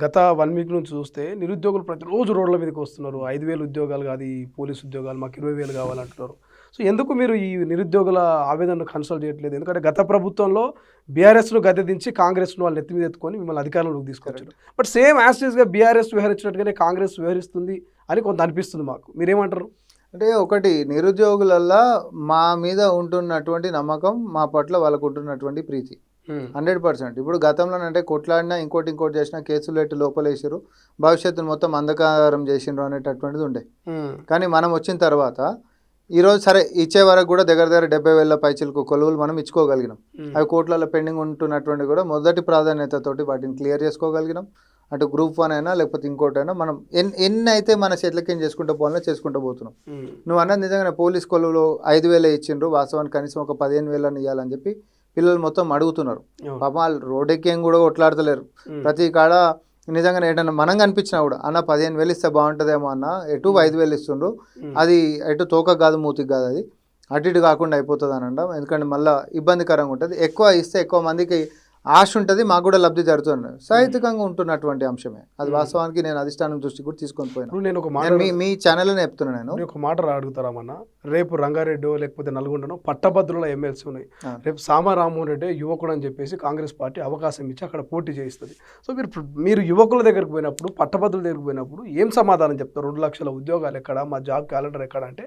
గత 1 వీక్ నుంచి చూస్తే నిరుద్యోగులు ప్రతిరోజు రోడ్ల మీదకి వస్తున్నారు. 5,000 ఉద్యోగాలు కాదు, ఈ పోలీసు ఉద్యోగాలు మాకు 20,000 కావాలంటున్నారు. సో ఎందుకు మీరు ఈ నిరుద్యోగుల ఆవేదనను కన్సల్ట్ చేయట్లేదు? ఎందుకంటే గత ప్రభుత్వంలో బీఆర్ఎస్ను గద్దె దించి కాంగ్రెస్ను వాళ్ళు ఎత్తి మీద ఎత్తుకొని మిమ్మల్ని అధికారంలోకి తీసుకొచ్చారు. బట్ సేమ్ యాస్టీస్గా బీఆర్ఎస్ వ్యవహరించినట్టుగానే కాంగ్రెస్ వ్యవహరిస్తుంది అని కొంత అనిపిస్తుంది మాకు. మీరేమంటారు? అంటే ఒకటి, నిరుద్యోగులల్లో మా మీద ఉంటున్నటువంటి నమ్మకం, మా పట్ల వాళ్ళకు ఉంటున్నటువంటి ప్రీతి 100%. ఇప్పుడు గతంలో అంటే కొట్లాడినా ఇంకోటి చేసినా కేసులు ఎట్టు లోపలేసారు, భవిష్యత్తును మొత్తం అంధకారం చేసిండ్రు అనేటటువంటిది ఉండే. కానీ మనం వచ్చిన తర్వాత ఈరోజు సరే ఇచ్చే వరకు కూడా దగ్గర 70,000 పైచలకు కొలువులు మనం ఇచ్చుకోగలిగినాం. అవి కోట్లలో పెండింగ్ ఉంటున్నటువంటి కూడా మొదటి ప్రాధాన్యతతోటి వాటిని క్లియర్ చేసుకోగలిగినాం. అటు గ్రూప్ 1 అయినా లేకపోతే ఇంకోటైనా మనం ఎన్ని అయితే మన చేతులకి ఏం చేసుకుంటూ పోతున్నాం. నువ్వు అన్నది నిజంగానే పోలీస్ కొలువులో 5,000 ఇచ్చిండ్రు, వాస్తవానికి కనీసం ఒక 15,000 ఇవ్వాలని చెప్పి పిల్లలు మొత్తం అడుగుతున్నారు. పాపం వాళ్ళు రోడ్డెక్కి ఏం కూడా కొట్లాడతలేరు. ప్రతి కాడ నిజంగానే ఏంటన్నా మనం కనిపించినా కూడా అన్న 15,000 ఇస్తే బాగుంటుందేమో అన్న, ఎటు 5,000 ఇస్తుండ్రు, అది ఎటు తోక కాదు మూతికి కాదు, అది అటు ఇటు కాకుండా అయిపోతుంది అని అంటాం. ఎందుకంటే మళ్ళీ ఇబ్బందికరంగా ఉంటుంది. ఎక్కువ ఇస్తే ఎక్కువ మందికి ఆశ ఉంటుంది, మాకు కూడా లబ్ధి జరుగుతుంది. సాహిత్యకంగా ఉంటున్నటువంటి అంశమే అది. వాస్తవానికి నేను అధిష్టానం దృష్టి కూడా తీసుకొని పోయినా. నేను ఒక మాట మీ ఛానల్లోనే చెప్తున్నాను. నేను ఒక మాట అడుగుతారామన్నా, రేపు రంగారెడ్డి లేకపోతే నల్గొండనో పట్టభద్రుల ఎమ్మెల్సీ ఉన్నాయి. రేపు సామా రామ్మోహన్ రెడ్డి యువకుడు అని చెప్పేసి కాంగ్రెస్ పార్టీ అవకాశం ఇచ్చి అక్కడ పోటీ చేయిస్తుంది. సో మీరు యువకుల దగ్గరకు పోయినప్పుడు, పట్టభద్రుల దగ్గరకు పోయినప్పుడు ఏం సమాధానం చెప్తారు? 2 లక్షల ఉద్యోగాలు ఎక్కడ, మా జాబ్ క్యాలెండర్ ఎక్కడ అంటే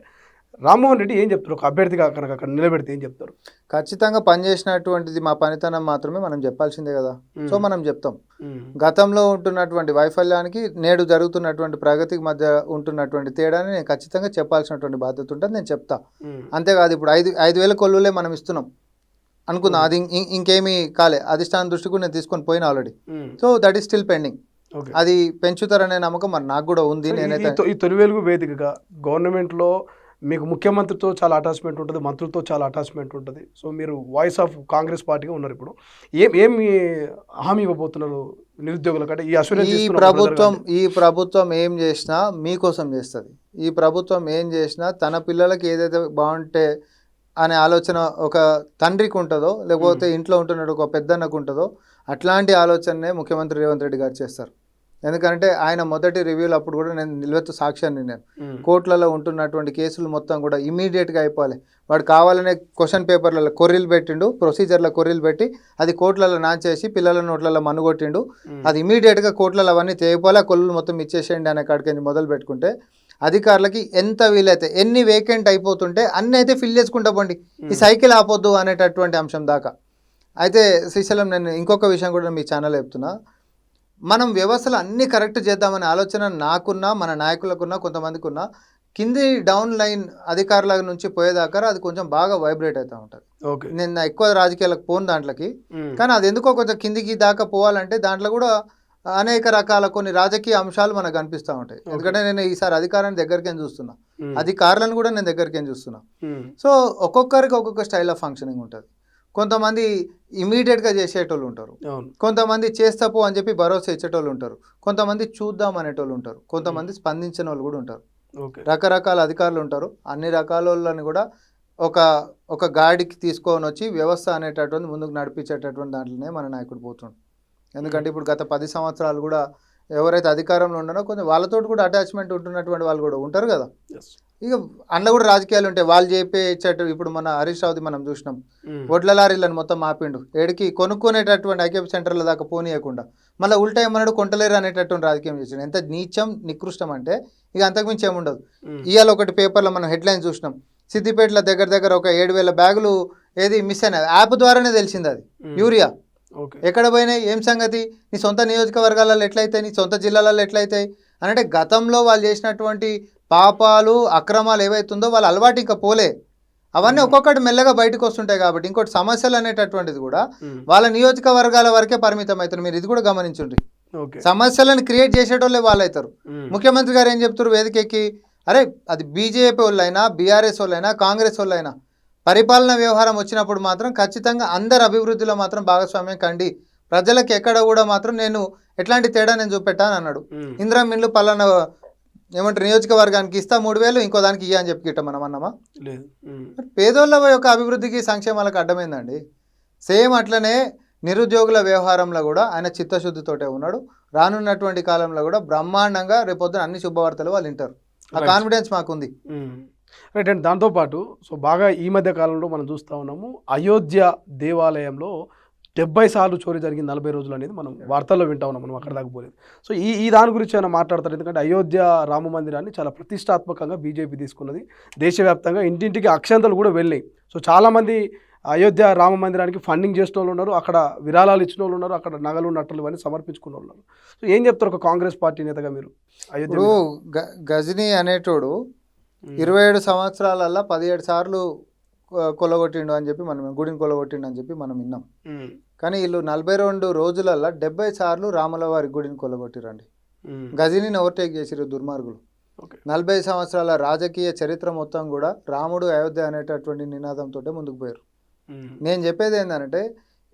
రామ్మోహన్ రెడ్డి ఏం చెప్తారు? ఒక అభ్యర్థిగా కనుక అక్కడ నిలబెడితే ఏం చెప్తారు? ఖచ్చితంగా పనిచేసినటువంటిది మా పనితనం మాత్రమే మనం చెప్పాల్సిందే కదా. సో మనం చెప్తాం. గతంలో ఉంటున్నటువంటి వైఫల్యానికి నేడు జరుగుతున్నటువంటి ప్రగతికి మధ్య ఉంటున్నటువంటి తేడాని నేను ఖచ్చితంగా చెప్పాల్సినటువంటి బాధ్యత ఉంటుంది, నేను చెప్తా. అంతేకాదు ఇప్పుడు 5,000 కొలువులే మనం ఇస్తున్నాం అనుకుందాం, అది ఇంకేమీ కాలే, అధిష్టానం దృష్టి కూడా నేను తీసుకొని పోయినా already. So that is still pending. అది పెంచుతారనే నమ్మకం మరి నాకు కూడా ఉంది. నేనైతే ఈ తొలి వెలుగు వేదికగా గవర్నమెంట్లో మీకు ముఖ్యమంత్రితో చాలా అటాచ్మెంట్ ఉంటుంది, మంత్రులతో చాలా అటాచ్మెంట్ ఉంటుంది. సో మీరు వాయిస్ ఆఫ్ కాంగ్రెస్ పార్టీగా ఉన్నారు. ఇప్పుడు ఏమి హామీ ఇవ్వబోతున్నారు నిరుద్యోగులకు? అంటే ఈ ప్రభుత్వం ఏం చేసినా మీకోసం చేస్తుంది. ఈ ప్రభుత్వం ఏం చేసినా తన పిల్లలకి ఏదైతే బాగుంటే అనే ఆలోచన ఒక తండ్రికి ఉంటుందో, లేకపోతే ఇంట్లో ఉంటున్న ఒక పెద్దన్నకు ఉంటుందో, అట్లాంటి ఆలోచననే ముఖ్యమంత్రి రేవంత్ రెడ్డి గారు చేస్తారు. ఎందుకంటే ఆయన మొదటి రివ్యూలు అప్పుడు కూడా నేను నిలబెత్తు సాక్ష్యాన్ని, నేను కోర్టులలో ఉంటున్నటువంటి కేసులు మొత్తం కూడా ఇమీడియట్గా అయిపోవాలి. వాడు కావాలనే క్వశ్చన్ పేపర్లలో కొర్రీలు పెట్టిండు, ప్రొసీజర్లో కొర్రీలు పెట్టి అది కోర్టులలో నాచేసి పిల్లల నోట్లలో మనుగొట్టిండు. అది ఇమీడియట్గా కోర్టులలో అవన్నీ తేయిపోలే, కొల్లు మొత్తం ఇచ్చేసేయండి అనే కాడికి మొదలు పెట్టుకుంటే అధికారులకి ఎంత వీలైతే ఎన్ని వేకెంట్ అయిపోతుంటే అన్నీ అయితే ఫిల్ చేసుకుంటా పోండి, ఈ సైకిల్ ఆపొద్దు అనేటటువంటి అంశం దాకా. అయితే శ్రీశైలం, నేను ఇంకొక విషయం కూడా మీ ఛానల్ చెప్తున్నా, మనం వ్యవస్థలు అన్నీ కరెక్ట్ చేద్దామనే ఆలోచన నాకున్నా, మన నాయకులకున్నా, కొంతమందికి ఉన్నా, కింది డౌన్ లైన్ అధికారుల నుంచి పోయేదాకా అది కొంచెం బాగా వైబ్రేట్ అవుతూ ఉంటుంది. నేను ఎక్కువ రాజకీయాలకు పోను దాంట్లోకి, కానీ అది ఎందుకో కొంచెం కిందికి దాకా పోవాలంటే దాంట్లో కూడా అనేక రకాల కొన్ని రాజకీయ అంశాలు మనకు కనిపిస్తూ ఉంటాయి. ఎందుకంటే నేను ఈసారి అధికారాన్ని దగ్గరికేం చూస్తున్నా, అధికారులను కూడా నేను దగ్గరికేం చూస్తున్నా. సో ఒక్కొక్కరికి ఒక్కొక్క స్టైల్ ఆఫ్ ఫంక్షనింగ్ ఉంటుంది. కొంతమంది ఇమీడియట్గా చేసేటోళ్ళు ఉంటారు, కొంతమంది చేస్తాపో అని చెప్పి భరోసా ఇచ్చేటోళ్ళు ఉంటారు, కొంతమంది చూద్దాం అనేటోళ్ళు ఉంటారు, కొంతమంది స్పందించిన వాళ్ళు కూడా ఉంటారు. రకరకాల అధికారులు ఉంటారు. అన్ని రకాల వాళ్ళని కూడా ఒక ఒక గాడికి తీసుకొని వచ్చి వ్యవస్థ అనేటటువంటి ముందుకు నడిపించేటటువంటి దాంట్లోనే మన నాయకుడు పోతుండు. ఎందుకంటే ఇప్పుడు గత 10 సంవత్సరాలు కూడా ఎవరైతే అధికారంలో ఉన్నారో కొంచెం వాళ్ళతో కూడా అటాచ్మెంట్ ఉంటున్నటువంటి వాళ్ళు కూడా ఉంటారు కదా. ఇక అందులో కూడా రాజకీయాలు ఉంటాయి. వాళ్ళు చెప్పేటట్టు ఇప్పుడు మన హరీష్ రావుది మనం చూసినాం. వడ్ల లారీలను మొత్తం ఆపిండు. ఏడికి కొనుక్కునేటటువంటి ఐకేపీ సెంటర్ల దాకా పోనీయకుండా మళ్ళీ ఉల్టా ఏమన్నాడు కొంటలేరు అనేటటువంటి రాజకీయం చేసాడు. ఎంత నీచం నికృష్టం అంటే ఇక అంతకుమించి ఏముండదు. ఇవాళ ఒకటి పేపర్లో మనం హెడ్లైన్స్ చూసినాం. సిద్దిపేటలో దగ్గర ఒక 7,000 బ్యాగులు ఏది మిస్ అయినది. యాప్ ద్వారానే తెలిసింది అది యూరియా. ఎక్కడ పోయినాయి, ఏం సంగతి, నీ సొంత నియోజకవర్గాలలో ఎట్లయితాయి, నీ సొంత జిల్లాలలో ఎట్లయితాయి అని అంటే గతంలో వాళ్ళు చేసినటువంటి పాపాలు అక్రమాలు ఏవైతుందో వాళ్ళ అలవాటు ఇంకా పోలే. అవన్నీ ఒక్కొక్కటి మెల్లగా బయటకు వస్తుంటాయి. కాబట్టి ఇంకోటి సమస్యలు అనేటటువంటిది కూడా వాళ్ళ నియోజకవర్గాల వరకే పరిమితం అవుతారు. మీరు ఇది కూడా గమనించుండ్రి. సమస్యలను క్రియేట్ చేసేటోళ్ళే వాళ్ళు అవుతారు. ముఖ్యమంత్రి గారు ఏం చెప్తారు వేదికకి, అరే అది బీజేపీ వాళ్ళైనా బీఆర్ఎస్ వాళ్ళైనా కాంగ్రెస్ వాళ్ళైనా పరిపాలన వ్యవహారం వచ్చినప్పుడు మాత్రం ఖచ్చితంగా అందరి అభివృద్ధిలో మాత్రం భాగస్వామ్యం కండి. ప్రజలకు ఎక్కడ కూడా మాత్రం నేను ఎట్లాంటి తేడా నేను చూపెట్టాను అన్నాడు. ఇందిరా మిల్లు పలానా ఏమంటారు నియోజకవర్గానికి ఇస్తా 3,000 ఇంకో దానికి ఇయ్య అని చెప్పి గిట్ట మనం అన్నామా? పేదోళ్ళ యొక్క అభివృద్ధికి సంక్షేమాలకు అడ్డమైందండి. సేమ్ అట్లనే నిరుద్యోగుల వ్యవహారంలో కూడా ఆయన చిత్తశుద్ధితోటే ఉన్నాడు. రానున్నటువంటి కాలంలో కూడా బ్రహ్మాండంగా రేపొద్దున అన్ని శుభవార్తలు వాళ్ళు వింటారు. ఆ కాన్ఫిడెన్స్ మాకుంది. రైట్ అండ్ దాంతోపాటు సో బాగా ఈ మధ్య కాలంలో మనం చూస్తూ ఉన్నాము అయోధ్య దేవాలయంలో 70 సార్లు చోరీ జరిగింది 40 రోజులు అనేది మనం వార్తల్లో వింటా ఉన్నాం. మనం అక్కడ దాకా పోలేదు. సో ఈ దాని గురించి ఏమైనా మాట్లాడతారు? ఎందుకంటే అయోధ్య రామ మందిరాన్ని చాలా ప్రతిష్టాత్మకంగా బీజేపీ తీసుకున్నది. దేశవ్యాప్తంగా ఇంటింటికి అక్షంతలు కూడా వెళ్ళాయి. సో చాలామంది అయోధ్య రామ మందిరానికి ఫండింగ్ చేసిన వాళ్ళు ఉన్నారు, అక్కడ విరాళాలు ఇచ్చిన వాళ్ళు ఉన్నారు, అక్కడ నగలు నట్టలు ఇవన్నీ సమర్పించుకున్న వాళ్ళు ఉన్నారు. సో ఏం చెప్తారు ఒక కాంగ్రెస్ పార్టీ నేతగా మీరు? అయోధ్య గజనీ అనేటోడు 27 సంవత్సరాలల్లో 17 సార్లు కొల్లగొట్టిండు అని చెప్పి మనం గుడిని కొల్లగొట్టిండు అని చెప్పి మనం విన్నాం. కానీ వీళ్ళు 42 రోజులల్లో 70 సార్లు రాముల వారి గుడిని కొల్లగొట్టిరండి. గజనీని ఓవర్టేక్ చేసిరు దుర్మార్గులు. 40 సంవత్సరాల రాజకీయ చరిత్ర మొత్తం కూడా రాముడు అయోధ్య అనేటటువంటి నినాదంతో ముందుకు పోయారు. నేను చెప్పేది ఏంటంటే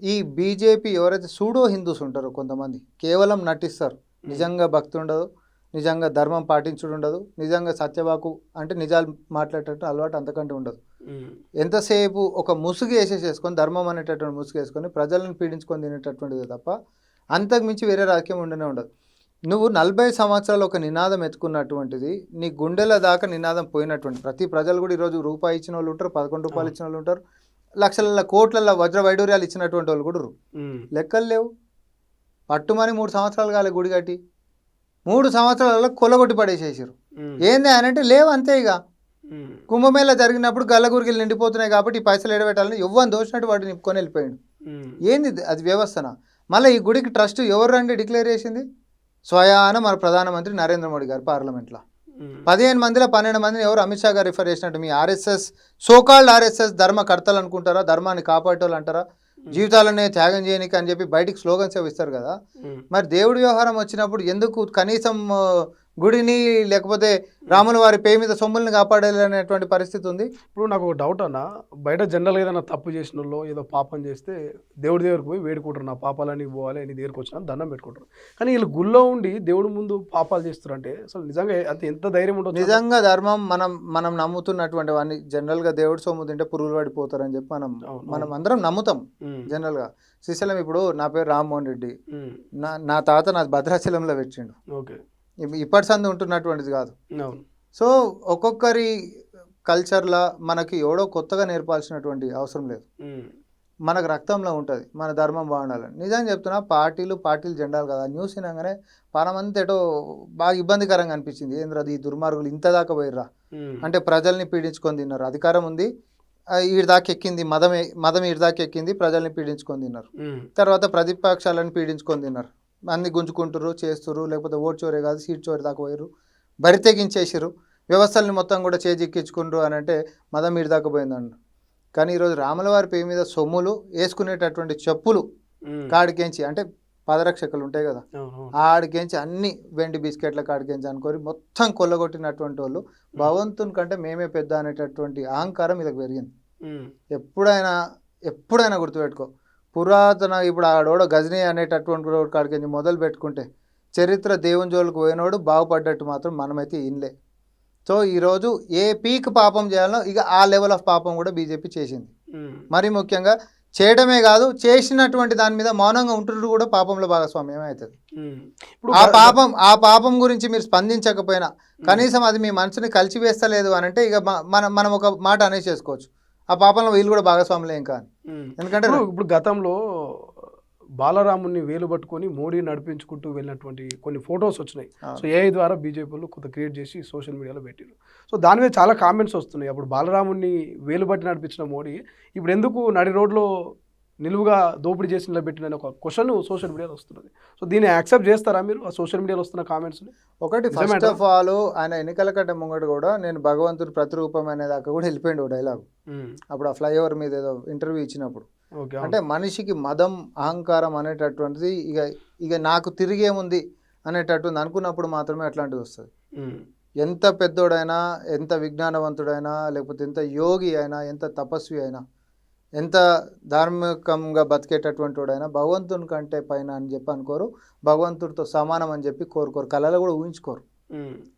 ఈ బీజేపీ ఎవరైతే సూడో హిందూస్ ఉంటారో కొంతమంది కేవలం నటిస్తారు, నిజంగా భక్తి ఉండదు, నిజంగా ధర్మం పాటించుడు ఉండదు, నిజంగా సత్యవాకు అంటే నిజాలు మాట్లాడేటట్టు అలవాటు అంతకంటే ఉండదు. ఎంతసేపు ఒక ముసుగు వేసేసుకొని ధర్మం అనేటటువంటి ముసుగు వేసుకొని ప్రజలను పీడించుకొని తినేటటువంటిది తప్ప అంతకు మించి వేరే రాజకీయం ఉండనే ఉండదు. నువ్వు 40 సంవత్సరాలు ఒక నినాదం ఎత్తుకున్నటువంటిది నీ గుండెల దాకా నినాదం పోయినటువంటి ప్రతి ప్రజలు కూడా ఈరోజు రూపాయి ఇచ్చిన వాళ్ళు ఉంటారు, 11 రూపాయలు ఇచ్చిన వాళ్ళు ఉంటారు, లక్షల కోట్ల వజ్ర వైడూర్యాలు ఇచ్చినటువంటి వాళ్ళు కూడా లెక్కలు లేవు. పట్టుమని 3 సంవత్సరాలు కాలే గుడి కట్టి 3 సంవత్సరాలలో కొల్లగొట్టి పడేసేసారు. ఏంది అని అంటే లేవు అంతే. ఇక కుంభమేళ జరిగినప్పుడు గల్లగురిగిలు నిండిపోతున్నాయి కాబట్టి ఈ పైసలు ఎడబెట్టాలని ఎవ్వని దోచినట్టు వాడు నింపుకొని వెళ్ళిపోయాడు. ఏంది అది వ్యవస్థన? మళ్ళీ ఈ గుడికి ట్రస్ట్ ఎవరు రండి డిక్లేర్ చేసింది? స్వయాన మన ప్రధానమంత్రి నరేంద్ర మోడీ గారు పార్లమెంట్లో 15 మందిలో 12 మందిని ఎవరు అమిత్ షా గారు రిఫర్ చేసినట్టు మీ ఆర్ఎస్ఎస్ సోకాల్డ్ ఆర్ఎస్ఎస్ ధర్మకర్తలు అనుకుంటారా, ధర్మాన్ని కాపాడేటోళ్ళు అంటారా, జీవితాలనే త్యాగం చేయనికి అని చెప్పి బయటికి స్లోగన్స్ ఇస్తారు కదా. మరి దేవుడి వ్యవహారం వచ్చినప్పుడు ఎందుకు కనీసం గుడిని లేకపోతే రాముల వారి పేరు మీద సొమ్ముల్ని కాపాడాలనేటువంటి పరిస్థితి ఉంది. ఇప్పుడు నాకు ఒక డౌట్ అన్న, బయట జనరల్గా ఏదైనా తప్పు చేసిన వాళ్ళు ఏదో పాపం చేస్తే దేవుడి దగ్గరకు పోయి వేడుకుంటారు, నా పాపాలని పోవాలి నీ దగ్గరకు వచ్చినా దండం పెట్టుకుంటారు. కానీ వీళ్ళు గుళ్ళో ఉండి దేవుడి ముందు పాపాలు చేస్తారు అంటే అసలు నిజంగా అది ఎంత ధైర్యం ఉంటుంది? నిజంగా ధర్మం మనం నమ్ముతున్నటువంటి వాడిని జనరల్గా దేవుడి సొమ్ము తింటే పురుగులు పడిపోతారని చెప్పి మనం అందరం నమ్ముతాం జనరల్గా. శ్రీశైలం ఇప్పుడు నా పేరు రామ్మోహన్ రెడ్డి, నా తాత నా భద్రాచలంలో పెట్టిండు. ఓకే, ఇప్పటి సంది ఉంటున్నటువంటిది కాదు. సో ఒక్కొక్కరి కల్చర్లా మనకి ఎవడో కొత్తగా నేర్పాల్సినటువంటి అవసరం లేదు. మనకు రక్తంలో ఉంటుంది మన ధర్మం బాగుండాలని. నిజంగా చెప్తున్నా, పార్టీలు జెండాలు కదా. న్యూస్ వినగానే పరమంతా ఏటో బాగా ఇబ్బందికరంగా అనిపించింది. ఏంద్రా ఈ దుర్మార్గులు ఇంత దాకా పోయిర్రా అంటే ప్రజల్ని పీడించుకొని తిన్నారు. అధికారం ఉంది, ఈడి దాకా ఎక్కింది, మదం ఈడి దాకా ఎక్కింది, ప్రజల్ని పీడించుకొని తిన్నారు. తర్వాత ప్రతిపక్షాలను పీడించుకొని తిన్నారు. అన్ని గుంజుకుంటారు చేస్తారు, లేకపోతే ఓటు చోరే కాదు సీట్ చోరీ దాకా పోయారు, బరి తెగించేసారు, వ్యవస్థల్ని మొత్తం కూడా చేజిక్కించుకుంటారు అని అంటే మదం మీరు దాకా పోయిందండి. కానీ ఈరోజు రాముల వారి పేరు మీద సొమ్ములు వేసుకునేటటువంటి చెప్పులు కాడికేంచి అంటే పదరక్షకులు ఉంటాయి కదా, ఆడికేంచి అన్ని వెండి బిస్కెట్ల కాడికేంచి అనుకోని మొత్తం కొల్లగొట్టినటువంటి వాళ్ళు భగవంతుని కంటే మేమే పెద్ద అనేటటువంటి అహంకారం ఇదకు పెరిగింది. ఎప్పుడైనా గుర్తుపెట్టుకో, పురాతన ఇప్పుడు ఆడోడ గజనీ అనేటటువంటి కాడికి మొదలు పెట్టుకుంటే చరిత్ర దేవుని జోలికి పోయినోడు బాగుపడ్డట్టు మాత్రం మనమైతే ఇన్లే. సో ఈరోజు ఏ పీక్ పాపం చేయాలో ఇక ఆ లెవెల్ ఆఫ్ పాపం కూడా బీజేపీ చేసింది. మరి ముఖ్యంగా చేయడమే కాదు, చేసినటువంటి దాని మీద మౌనంగా ఉంటున్నారు కూడా పాపంలో భాగస్వామ్యం అవుతుంది. ఆ పాపం గురించి మీరు స్పందించకపోయినా కనీసం అది మీ మనసుని కలిసివేస్తలేదు అని అంటే ఇక మనం ఒక మాట అనేసేసుకోవచ్చు, ఆ పాపంలో వీళ్ళు కూడా భాగస్వాములు ఏం కాదు. ఎందుకంటే ఇప్పుడు గతంలో బాలరాముని వేలు పట్టుకొని మోడీ నడిపించుకుంటూ వెళ్ళినటువంటి కొన్ని ఫొటోస్ వచ్చినాయి. సో ఏఐ ద్వారా బీజేపీలు కొంత క్రియేట్ చేసి సోషల్ మీడియాలో పెట్టారు. సో దాని మీద చాలా కామెంట్స్ వస్తున్నాయి. అప్పుడు బాలరాముని వేలు పట్టి నడిపించిన మోడీ ఇప్పుడు ఎందుకు నడి రోడ్లో నిలువుగా దోపిడీ చేసి నిలబెట్టిన ఒక క్వశ్చన్ సోషల్ మీడియాలో వస్తున్నది. సో దీన్ని యాక్సెప్ట్ చేస్తారా మీరు, ఆ సోషల్ మీడియాలో వస్తున్న కామెంట్స్ని? ఒకటి, ఫస్ట్ ఆఫ్ ఆల్ ఆయన ఎన్నికల కంటే ముంగట కూడా నేను భగవంతుడు ప్రతిరూపం అనే దాకా కూడా వెళ్ళిపోయిండు డైలాగ్. అప్పుడు ఆ ఫ్లైఓవర్ మీద ఏదో ఇంటర్వ్యూ ఇచ్చినప్పుడు అంటే మనిషికి మదం అహంకారం అనేటటువంటిది ఇక నాకు తిరిగేముంది అనేటటువంటి అనుకున్నప్పుడు మాత్రమే అట్లాంటిది వస్తుంది. ఎంత పెద్దోడైనా, ఎంత విజ్ఞానవంతుడైనా, లేకపోతే ఎంత యోగి అయినా, ఎంత తపస్వి అయినా, ఎంత ధార్మికంగా బతికేటటువంటి వాడైనా భగవంతుని కంటే పైన అని చెప్పి అనుకోరు, భగవంతుడితో సమానం అని చెప్పి కోరుకోరు, కళలో కూడా ఊహించుకోరు.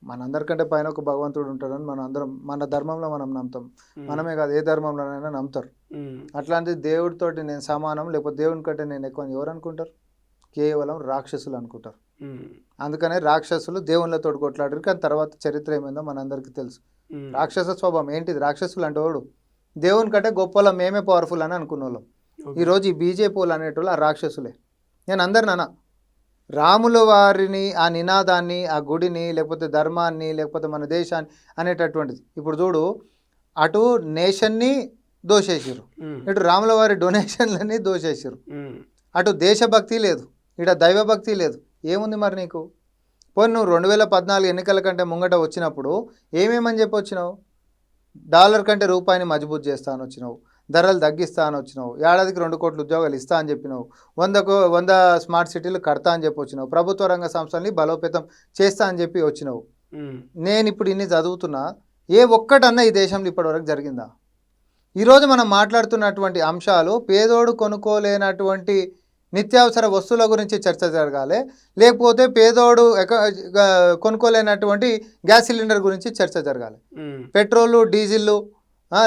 మనందరికంటే పైన ఒక భగవంతుడు ఉంటాడని మనం అందరం మన ధర్మంలో మనం నమ్ముతాం. మనమే కాదు, ఏ ధర్మంలోనైనా నమ్ముతారు. అట్లాంటిది దేవుడితోటి నేను సమానం, లేకపోతే దేవుని కంటే నేను ఎక్కువ అని ఎవరు అనుకుంటారు? కేవలం రాక్షసులు అనుకుంటారు. అందుకనే రాక్షసులు దేవుళ్ళతో కొట్లాడారు. కానీ తర్వాత చరిత్ర ఏమైందో మనందరికీ తెలుసు. రాక్షస స్వభావం ఏంటిది? రాక్షసులు అంటే వాడు దేవుని కంటే గొప్పలం, మేమే పవర్ఫుల్ అని అనుకున్న వాళ్ళం. ఈరోజు ఈ బీజేపీ వాళ్ళు అనేటోళ్ళు ఆ రాక్షసులే. నేను అందరిని అన్నా, రాముల వారిని, ఆ నినాదాన్ని, ఆ గుడిని, లేకపోతే ధర్మాన్ని, లేకపోతే మన దేశాన్ని అనేటటువంటిది ఇప్పుడు చూడు, అటు నేషన్ని దోషేసారు, ఇటు రాముల వారి డొనేషన్లని దోషేసారు. అటు దేశభక్తి లేదు, ఇటు దైవభక్తి లేదు. ఏముంది మరి నీకు? పోనీ నువ్వు 2014 ఎన్నికల కంటే ముంగట వచ్చినప్పుడు ఏమేమని చెప్పి వచ్చినావు? డాలర్ కంటే రూపాయిని మజబూత్ చేస్తా అని వచ్చినావు, ధరలు తగ్గిస్తా అని వచ్చినావు, ఏడాదికి 2 కోట్ల ఉద్యోగాలు ఇస్తా అని చెప్పినావు, 100 స్మార్ట్ సిటీలు కడతా అని చెప్పి వచ్చినావు, ప్రభుత్వ రంగ సంస్థల్ని బలోపేతం చేస్తా అని చెప్పి వచ్చినావు. నేను ఇప్పుడు ఇన్ని చదువుతున్నా, ఏ ఒక్కటన్నా ఈ దేశంలో ఇప్పటివరకు జరిగిందా? ఈరోజు మనం మాట్లాడుతున్నటువంటి అంశాలు పేదోడు కొనుక్కోలేనటువంటి నిత్యావసర వస్తువుల గురించి చర్చ జరగాలి, లేకపోతే పేదోడు కొనుక్కోలేనటువంటి గ్యాస్ సిలిండర్ గురించి చర్చ జరగాలి. పెట్రోలు, డీజిల్లు,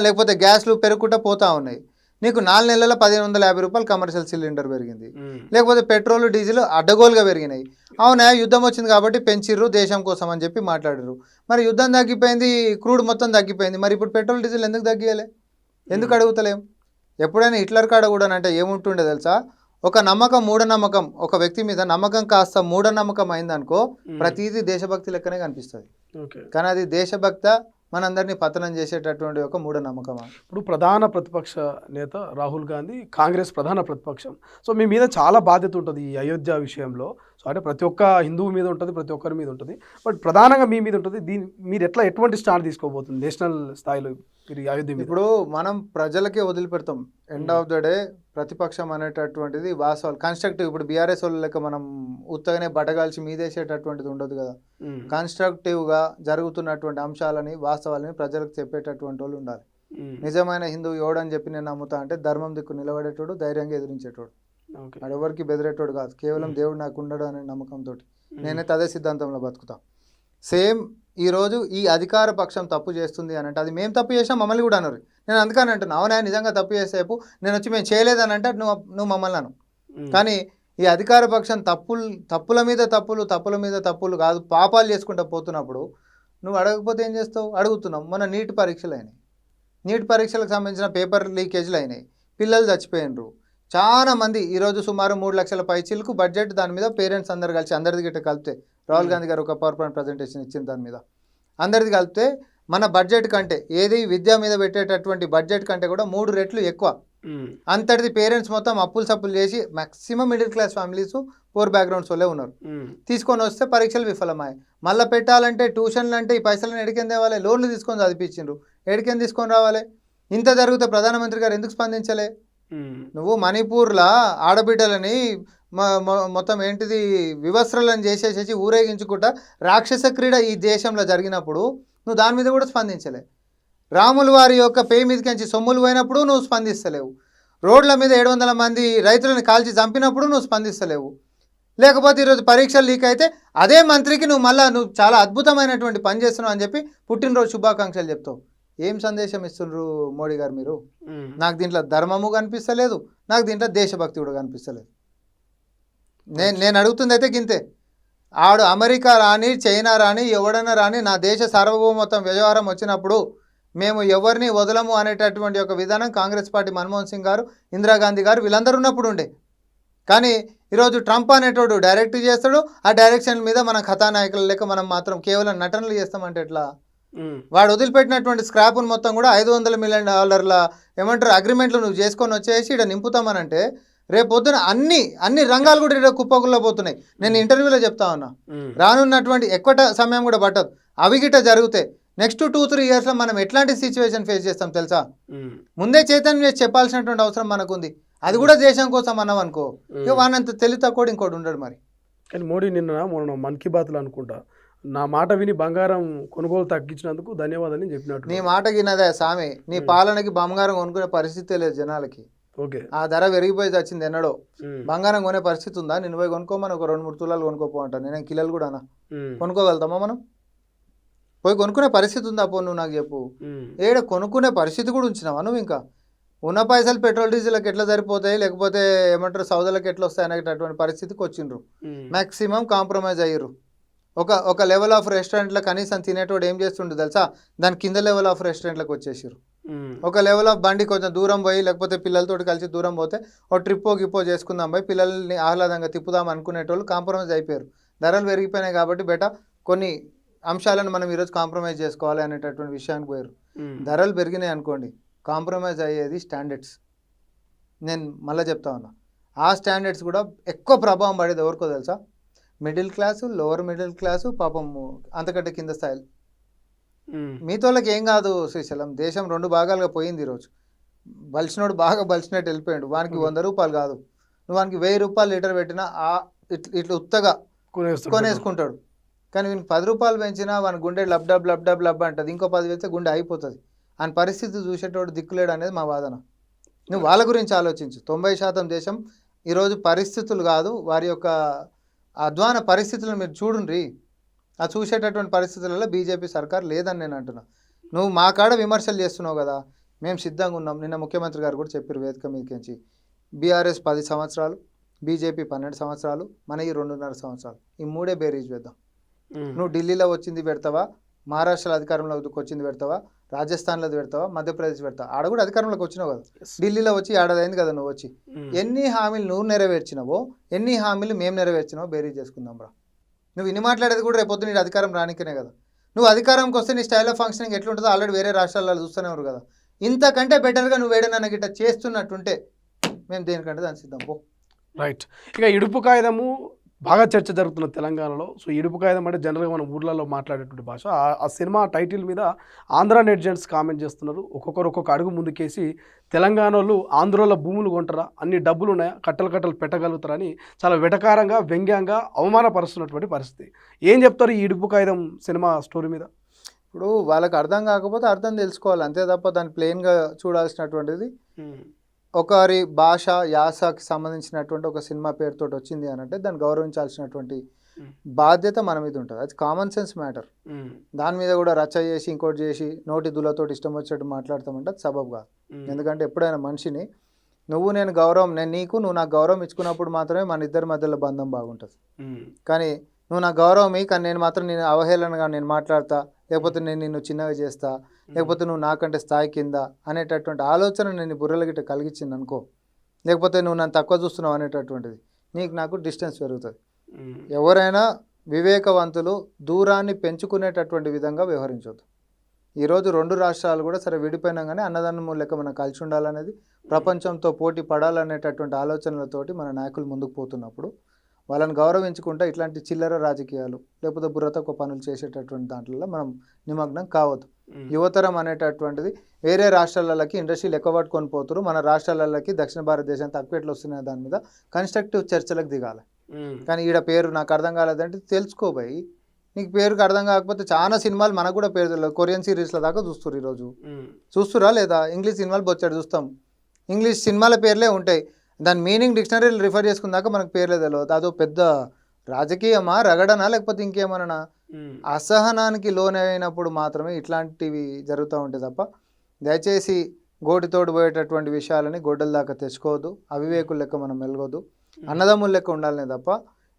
లేకపోతే గ్యాస్లు పెరుగుకుంటూ పోతా ఉన్నాయి. నీకు 4 నెలల 1550 రూపాయలు కమర్షియల్ సిలిండర్ పెరిగింది, లేకపోతే పెట్రోలు, డీజిల్ అడ్డగోలుగా పెరిగినాయి. అవునా, యుద్ధం వచ్చింది కాబట్టి పెంచిర్రు దేశం కోసం అని చెప్పి మాట్లాడారు. మరి యుద్ధం తగ్గిపోయింది, క్రూడ్ మొత్తం తగ్గిపోయింది, మరి ఇప్పుడు పెట్రోల్, డీజిల్ ఎందుకు తగ్గియాలి? ఎందుకు అడుగుతలేం? ఎప్పుడైనా హిట్లర్ కాడ కూడా అంటే ఏముంటుండే తెలుసా? ఒక నమ్మకం, మూఢనమ్మకం, ఒక వ్యక్తి మీద నమ్మకం కాస్త మూఢనమ్మకం అయిందనుకో, ప్రతిదీ దేశభక్తి లెక్కనే కనిపిస్తుంది. కానీ అది దేశభక్త మనందరినీ పతనం చేసేటటువంటి ఒక మూఢనమ్మకమా? ఇప్పుడు ప్రధాన ప్రతిపక్ష నేత రాహుల్ గాంధీ, కాంగ్రెస్ ప్రధాన ప్రతిపక్షం. సో మీ మీద చాలా బాధ్యత ఉంటుంది ఈ అయోధ్య విషయంలో. సో అంటే ప్రతి ఒక్క హిందువు మీద ఉంటుంది, ప్రతి ఒక్కరి మీద ఉంటుంది, బట్ ప్రధానంగా మీ మీద ఉంటుంది. మీరు ఎటువంటి స్టాండ్ తీసుకోబోతుంది నేషనల్ స్థాయిలో అయోధ్య మీద? ఇప్పుడు మనం ప్రజలకే వదిలిపెడతాం. ఎండ్ ఆఫ్ ద డే ప్రతిపక్షం అనేటటువంటిది వాస్తవాలు కన్స్ట్రక్టివ్. ఇప్పుడు బీఆర్ఎస్ వాళ్ళు లెక్క మనం ఉత్తగానే బటగాల్చి మీదేసేటటువంటిది ఉండదు కదా. కన్స్ట్రక్టివ్గా జరుగుతున్నటువంటి అంశాలని, వాస్తవాలని ప్రజలకు చెప్పేటటువంటి వాళ్ళు ఉండాలి. నిజమైన హిందువు ఎవడని చెప్పి నేను నమ్ముతా అంటే ధర్మం దిక్కు నిలబడేటోడు, ధైర్యంగా ఎదిరించేటోడు, ఎవరికి బెదిరేటోడు కాదు. కేవలం దేవుడు నాకు ఉండడు అనే నమ్మకంతో నేనైతే అదే సిద్ధాంతంలో బతుకుతా. సేమ్ ఈరోజు ఈ అధికార పక్షం తప్పు చేస్తుంది అని అంటే అది మేము తప్పు చేసాం, మమ్మల్ని కూడా అన్నారు. నేను అందుకని అంటున్నా, అవునా నిజంగా తప్పు చేసేపు నేను వచ్చి మేము చేయలేదని అంటే నువ్వు మమ్మల్ని అను. కానీ ఈ అధికార పక్షం తప్పుల మీద తప్పులు కాదు, పాపాలు చేసుకుంటూ పోతున్నప్పుడు నువ్వు అడగకపోతే ఏం చేస్తావు? అడుగుతున్నావు. మన నీట్ పరీక్షలు అయినాయి, నీట్ పరీక్షలకు సంబంధించిన పేపర్ లీకేజ్లు అయినాయి, పిల్లలు చచ్చిపోయినరు చాలా మంది. ఈరోజు సుమారు 3 లక్షల పైచీలకు బడ్జెట్, దాని మీద పేరెంట్స్ అందరు కలిసి, అందరిది గిట్ట కలిపితే రాహుల్ గాంధీ గారు ఒక పవర్ పాయింట్ ప్రజెంటేషన్ ఇచ్చిన దాని మీద అందరిది కలిపితే మన బడ్జెట్ కంటే, ఏది విద్య మీద పెట్టేటటువంటి బడ్జెట్ కంటే కూడా 3 రెట్లు ఎక్కువ. అంతటిది పేరెంట్స్ మొత్తం అప్పులు సప్పులు చేసి maximum middle class families, poor backgrounds వాళ్ళే ఉన్నారు. తీసుకొని వస్తే పరీక్షలు విఫలమయ్యాయి. మళ్ళీ పెట్టాలంటే ట్యూషన్లు అంటే ఈ పైసలను ఎడికెన్ తేవాలి? లోన్లు తీసుకొని చదివించిండ్రు, ఎడికెన్ తీసుకొని రావాలి? ఇంత జరిగితే ప్రధానమంత్రి గారు ఎందుకు స్పందించలే? నువ్వు మణిపూర్లో ఆడబిడ్డలని మొత్తం ఏంటిది వివస్త్రలను చేసేసేసి ఊరేగించుకుంటా రాక్షస క్రీడ ఈ దేశంలో జరిగినప్పుడు నువ్వు దాని మీద కూడా స్పందించలే. రాములు వారి యొక్క పే మీదకించి సొమ్ములు పోయినప్పుడు నువ్వు స్పందిస్తలేవు. రోడ్ల మీద 700 మంది రైతులను కాల్చి చంపినప్పుడు నువ్వు స్పందిస్తలేవు. లేకపోతే ఈరోజు పరీక్షలు లీక్ అయితే అదే మంత్రికి నువ్వు చాలా అద్భుతమైనటువంటి పని చేస్తున్నావు అని చెప్పి పుట్టినరోజు శుభాకాంక్షలు చెప్తావు. ఏం సందేశం ఇస్తున్నారు మోడీ గారు మీరు? నాకు దీంట్లో ధర్మము కనిపిస్తలేదు, నాకు దీంట్లో దేశభక్తి కూడా కనిపిస్తలేదు. నేను అడుగుతుంది అయితే గింతే. ఆడు అమెరికా రాని, చైనా రాని, ఎవడన్నా రాని, నా దేశ సార్వభౌమత్వం వ్యవహారం వచ్చినప్పుడు మేము ఎవరిని వదలము అనేటటువంటి ఒక విధానం కాంగ్రెస్ పార్టీ మన్మోహన్ సింగ్ గారు, ఇందిరాగాంధీ గారు వీళ్ళందరూ ఉన్నప్పుడు ఉండే. కానీ ఈరోజు ట్రంప్ అనేటోడు డైరెక్ట్ చేస్తాడు, ఆ డైరెక్షన్ మీద మనం కథానాయకులు లేక మనం మాత్రం కేవలం నటనలు చేస్తామంటే ఎట్లా? వాడు వదిలిపెట్టినటువంటి స్క్రాప్ను మొత్తం కూడా $500 మిలియన్ ఏమంటారు అగ్రిమెంట్లు నువ్వు చేసుకొని వచ్చేసి ఇక్కడ నింపుతామనంటే రేపు పొద్దున అన్ని రంగాలు కూడా ఇక్కడ కుప్పకుల్లో పోతున్నాయి. నేను ఇంటర్వ్యూలో చెప్తా ఉన్నా, రానున్నటువంటి ఎక్కువ సమయం కూడా పట్టదు. అవి గిట్ట జరిగితే నెక్స్ట్ 2-3 ఇయర్స్లో మనం ఎట్లాంటి సిచ్యువేషన్ ఫేస్ చేస్తాం తెలుసా? ముందే చైతన్యం చేసి చెప్పాల్సినటువంటి అవసరం మనకుంది. అది కూడా దేశం కోసం అన్నాం అనుకో, ఇక వానంత తెలివి తక్కువ ఇంకోటి ఉండడు మరి. కానీ మోడీ మొన్న మన్ కీ బాత్లో అనుకుంటా నా మాట విని బంగారం కొనుగోలు తగ్గించినందుకు ధన్యవాదాలు చెప్పినట్టు. నీ మాట విన్నదే సామి, నీ పాలనకి బంగారం కొనుక్కునే పరిస్థితి లేదు జనాలకి. ఓకే, ఆ ధర పెరిగిపోయి వచ్చింది ఎన్నడో. బంగారం కొనే పరిస్థితి ఉందా? నేను పోయి కొనుక్కోమని ఒక 2-3 తులాలు కొనుక్కోపో అంటాను. నేను కిలోలు కూడా కొనుక్కోగలుగుతామా మనం? పోయి కొనుక్కునే పరిస్థితి ఉందా? పో నువ్వు నాకు చెప్పు. ఏడ కొనుక్కునే పరిస్థితి కూడా ఉంచినావా నువ్వు? ఇంకా ఉన్న పైసలు పెట్రోల్ డీజిల్కి ఎట్లా సరిపోతాయి, లేకపోతే ఏమంటారు సౌదలకు ఎట్లా వస్తాయి అనేటటువంటి పరిస్థితికి వచ్చిండ్రు. మ్యాక్సిమం కాంప్రమైజ్ అయ్యారు. ఒక లెవెల్ ఆఫ్ రెస్టారెంట్లో కనీసం తినేటోడు ఏం చేస్తుండే తెలుసా? దాని కింద లెవెల్ ఆఫ్ రెస్టారెంట్లకు వచ్చేసారు. ఒక లెవెల్ ఆఫ్ బండి కొంచెం దూరం పోయి, లేకపోతే పిల్లలతో కలిసి దూరం పోతే ఓ ట్రిప్పో గిప్పో చేసుకుందాం పోయి పిల్లల్ని ఆహ్లాదంగా తిప్పుదాం అనుకునేటోళ్ళు కాంప్రమైజ్ అయిపోయారు. ధరలు పెరిగిపోయినాయి కాబట్టి కొన్ని అంశాలను మనం ఈరోజు కాంప్రమైజ్ చేసుకోవాలి అనేటటువంటి విషయానికి పోయారు. ధరలు పెరిగినాయి అనుకోండి, కాంప్రమైజ్ అయ్యేది స్టాండర్డ్స్. నేను మళ్ళీ చెప్తా ఉన్నా, ఆ స్టాండర్డ్స్ కూడా ఎక్కువ ప్రభావం పడేది ఎవరికో తెలుసా? Middle class, lower middle class, పాపం అంతకంటే కింద స్థాయిలు. మీతోళ్ళకి ఏం కాదు శ్రీశైలం, దేశం 2 భాగాలుగా పోయింది ఈరోజు. బలిసినోడు బాగా బలిసినట్టు వెళ్ళిపోయాడు. వానికి ₹100 కాదు, నువ్వు వానికి ₹1000 లీటర్ పెట్టినా ఇట్లా ఉత్తగా కొనేసుకుంటాడు. కానీ వీనికి ₹10 పెంచినా వాని గుండె లబ్ డబ్ అంటుంది. ఇంకో 10 వేస్తే గుండె అయిపోతుంది. ఆయన పరిస్థితి చూసేటోడు దిక్కులేడు అనేది మా వాదన. నువ్వు వాళ్ళ గురించి ఆలోచించు. 90% దేశం ఈరోజు పరిస్థితులు కాదు, వారి యొక్క అధ్వాన పరిస్థితులను మీరు చూడండి. ఆ చూసేటటువంటి పరిస్థితులలో బీజేపీ సర్కార్ లేదని నేను అంటున్నా. నువ్వు మా కాడ విమర్శలు చేస్తున్నావు కదా, మేము సిద్ధంగా ఉన్నాం. నిన్న ముఖ్యమంత్రి గారు కూడా చెప్పారు వేదిక మీదకించి, బీఆర్ఎస్ 10 సంవత్సరాలు, బీజేపీ 12 సంవత్సరాలు, మన ఈ 2.5 సంవత్సరాలు, ఈ 3 బేరీజ్ వేద్దాం. నువ్వు ఢిల్లీలో వచ్చింది పెడతావా, మహారాష్ట్రలో అధికారంలోకి వచ్చింది పెడతావా, రాజస్థాన్లో పెడతావా, మధ్యప్రదేశ్ పెడతావా? ఆడ కూడా అధికారంలోకి వచ్చినావు కదా, ఢిల్లీలో వచ్చి ఏడాది అయింది కదా నువ్వు వచ్చి. ఎన్ని హామీలు నువ్వు నెరవేర్చినావో, ఎన్ని హామీలు మేము నెరవేర్చినావో బేరీ చేసుకుందాం రా. నువ్వు ఇన్ని మాట్లాడేది కూడా రేపొద్దు నీ అధికారం రానికనే కదా. నువ్వు అధికారంకి వస్తే నీ స్టైల్ ఆఫ్ ఫంక్షనింగ్ ఎట్లుంటుందో ఆల్రెడీ వేరే రాష్ట్రాలలో చూస్తూనే ఉన్నారు కదా. ఇంతకంటే బెటర్గా నువ్వు ఏడనన్న గిట్ట చేస్తున్నట్టుంటే మేము దేనికంటే దాన్ని సిద్ధం పో. రైట్. ఇక ఇడుపు కాగితము బాగా చర్చ జరుగుతున్న తెలంగాణలో. సో ఇడుపు కాగితం అంటే జనరల్గా మన ఊర్లలో మాట్లాడేటువంటి భాష. ఆ సినిమా టైటిల్ మీద ఆంధ్ర నెటిజన్స్ కామెంట్ చేస్తున్నారు. ఒక్కొక్కరు ఒక్కొక్క అడుగు ముందుకేసి తెలంగాణలో ఆంధ్రలో భూములు కొంటారా, అన్ని డబ్బులు ఉన్నాయా, కట్టలు పెట్టగలుగుతారని చాలా వెటకారంగా, వ్యంగ్యంగా అవమానపరుస్తున్నటువంటి పరిస్థితి. ఏం చెప్తారు ఈ ఇడుపు కాగితం సినిమా స్టోరీ మీద? ఇప్పుడు వాళ్ళకి అర్థం కాకపోతే అర్థం తెలుసుకోవాలి అంతే తప్ప దాన్ని ప్లెయిన్గా చూడాల్సినటువంటిది. ఒకరి భాష యాసకి సంబంధించినటువంటి ఒక సినిమా పేరుతో వచ్చింది అని అంటే దాన్ని గౌరవించాల్సినటువంటి బాధ్యత మన మీద ఉంటుంది. అది కామన్ సెన్స్ మ్యాటర్. దాని మీద కూడా రచ్చ చేసి ఇంకోటి చేసి నోటి దులతోటి ఇష్టం వచ్చేట్టు మాట్లాడతామంటే అది సబబు కాదు. ఎందుకంటే ఎప్పుడైనా మనిషిని నేను గౌరవం, నేను నీకు, నువ్వు నాకు గౌరవం ఇచ్చుకున్నప్పుడు మాత్రమే మన ఇద్దరి మధ్యలో బంధం బాగుంటుంది. కానీ నువ్వు నాకు గౌరవం కానీ నేను మాత్రం నేను అవహేళనగా నేను మాట్లాడతా, లేకపోతే నేను నిన్ను చిన్నగా చేస్తా, లేకపోతే నువ్వు నాకంటే స్థాయి కింద అనేటటువంటి ఆలోచన నేను బుర్రల గిట్ట కలిగించింది అనుకో, లేకపోతే నువ్వు నన్ను తక్కువ చూస్తున్నావు అనేటటువంటిది, నీకు నాకు డిస్టెన్స్ పెరుగుతుంది. ఎవరైనా వివేకవంతులు దూరాన్ని పెంచుకునేటటువంటి విధంగా వ్యవహరించవద్దు. ఈరోజు 2 రాష్ట్రాలు కూడా సరే విడిపోయినా కానీ అన్నదమ్ముల లెక్క మనం కలిసి ఉండాలనేది, ప్రపంచంతో పోటీ పడాలనేటటువంటి ఆలోచనలతోటి మన నాయకులు ముందుకు పోతున్నప్పుడు వాళ్ళని గౌరవించుకుంటా ఇట్లాంటి చిల్లర రాజకీయాలు లేకపోతే బుర్రతక్కువ పనులు చేసేటటువంటి దాంట్లో మనం నిమగ్నం కావద్దు. యువతరం అనేటటువంటిది వేరే రాష్ట్రాలకి ఇండస్ట్రీలు ఎక్కువ పట్టుకొని పోతారు, మన రాష్ట్రాలకి దక్షిణ భారతదేశం తక్కువట్లు వస్తున్నాయి, దాని మీద కన్స్ట్రక్టివ్ చర్చలకు దిగాలి. కానీ ఈడ పేరు నాకు అర్థం కాలేదంటే తెలుసుకోబోయి, నీకు పేరుకి అర్థం కాకపోతే చాలా సినిమాలు మనకు కూడా పేరు తెలియదు. కొరియన్ సిరీస్ల దాకా చూస్తారు, ఈరోజు చూస్తురా లేదా? ఇంగ్లీష్ సినిమాలు బొచ్చాడు చూస్తాం, ఇంగ్లీష్ సినిమాల పేర్లే ఉంటాయి. దాని మీనింగ్ డిక్షనరీలు రిఫర్ చేసుకున్నాక మనకు పేర్లే తెలియదు. అదో పెద్ద రాజకీయమా, రగడనా, లేకపోతే ఇంకేమన్నా అసహనానికి లోనైనప్పుడు మాత్రమే ఇట్లాంటివి జరుగుతూ ఉంటాయి తప్ప దయచేసి గోటితోడు పోయేటటువంటి విషయాలని గొడ్డల దాకా తెచ్చుకోవద్దు. అవివేకుల లెక్క మనం మెలగొద్దు. అన్నదమ్ముల లెక్క ఉండాలనే తప్ప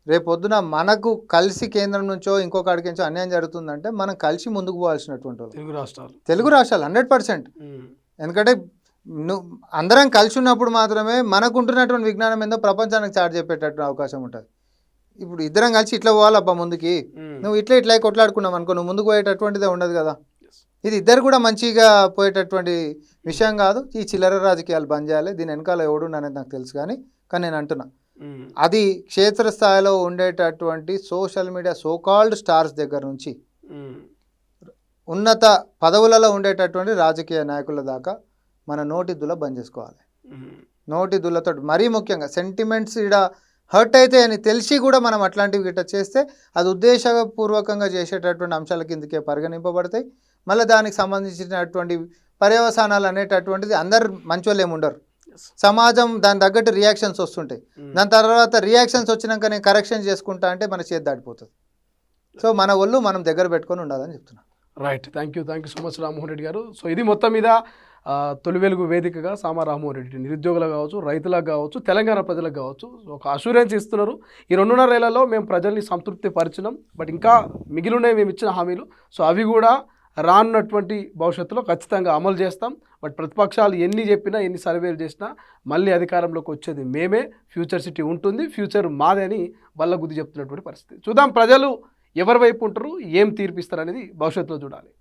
రేపొద్దున మనకు కలిసి కేంద్రం నుంచో ఇంకొక అడిగి నుంచో అన్యాయం జరుగుతుందంటే మనం కలిసి ముందుకు పోవాల్సినటువంటి వాళ్ళు తెలుగు రాష్ట్రాలు 100%. ఎందుకంటే అందరం కలిసి ఉన్నప్పుడు మాత్రమే మనకుంటున్నటువంటి విజ్ఞానం ఏందో ప్రపంచానికి చాటి చెప్పేటటువంటి అవకాశం ఉంటుంది. ఇప్పుడు ఇద్దరం కలిసి ఇట్లా పోవాలబ్బా ముందుకి, నువ్వు ఇట్లా కొట్లాడుకున్నావు అనుకో, నువ్వు ముందుకు పోయేటటువంటిదే ఉండదు కదా. ఇది ఇద్దరు కూడా మంచిగా పోయేటటువంటి విషయం కాదు. ఈ చిల్లర రాజకీయాలు బంద్ చేయాలి. దీని వెనకాల ఎవడు అనేది నాకు తెలుసు కానీ నేను అంటున్నా అది క్షేత్రస్థాయిలో ఉండేటటువంటి సోషల్ మీడియా సోకాల్డ్ స్టార్స్ దగ్గర నుంచి ఉన్నత పదవులలో ఉండేటటువంటి రాజకీయ నాయకుల దాకా మన నోటి దుల బంద్ చేసుకోవాలి. నోటి దులతో మరీ ముఖ్యంగా సెంటిమెంట్స్ ఇక్కడ హర్ట్ అయితే అని తెలిసి కూడా మనం అట్లాంటివి గిట్ట చేస్తే అది ఉద్దేశపూర్వకంగా చేసేటటువంటి అంశాల కిందకే పరిగణింపబడతాయి. మళ్ళీ దానికి సంబంధించినటువంటి పర్యవసానాలు అనేటటువంటిది అందరు మంచోళ్ళు ఏమి ఉండరు. సమాజం దాని తగ్గట్టు రియాక్షన్స్ వస్తుంటాయి. దాని తర్వాత రియాక్షన్స్ వచ్చినాక నేను కరెక్షన్ చేసుకుంటా అంటే మన చేతి దాటిపోతుంది. సో మన ఒళ్ళు మనం దగ్గర పెట్టుకొని ఉండాలని చెప్తున్నాను. Right, thank you so much Rammohan Reddy గారు. సో ఇది మొత్తం మీద తొలి వెలుగు వేదికగా సామా రామ్మోహన్ రెడ్డి నిరుద్యోగులకు కావచ్చు, రైతులకు కావచ్చు, తెలంగాణ ప్రజలకు కావచ్చు ఒక అష్యూరెన్స్ ఇస్తున్నారు. ఈ 2.5 ఏళ్లలో మేము ప్రజల్ని సంతృప్తి పరిచినాం, బట్ ఇంకా మిగిలినవి మేము ఇచ్చిన హామీలు, సో అవి కూడా రానున్నటువంటి భవిష్యత్తులో ఖచ్చితంగా అమలు చేస్తాం. బట్ ప్రతిపక్షాలు ఎన్ని చెప్పినా ఎన్ని సర్వేలు చేసినా మళ్ళీ అధికారంలోకి వచ్చేది మేమే, ఫ్యూచర్ సిటీ ఉంటుంది, ఫ్యూచర్ మాదే అని వల్ల గుద్ది చెప్తున్నటువంటి పరిస్థితి. చూద్దాం ప్రజలు ఎవరి వైపు ఉంటారు, ఏం తీర్పిస్తారు అనేది భవిష్యత్తులో చూడాలి.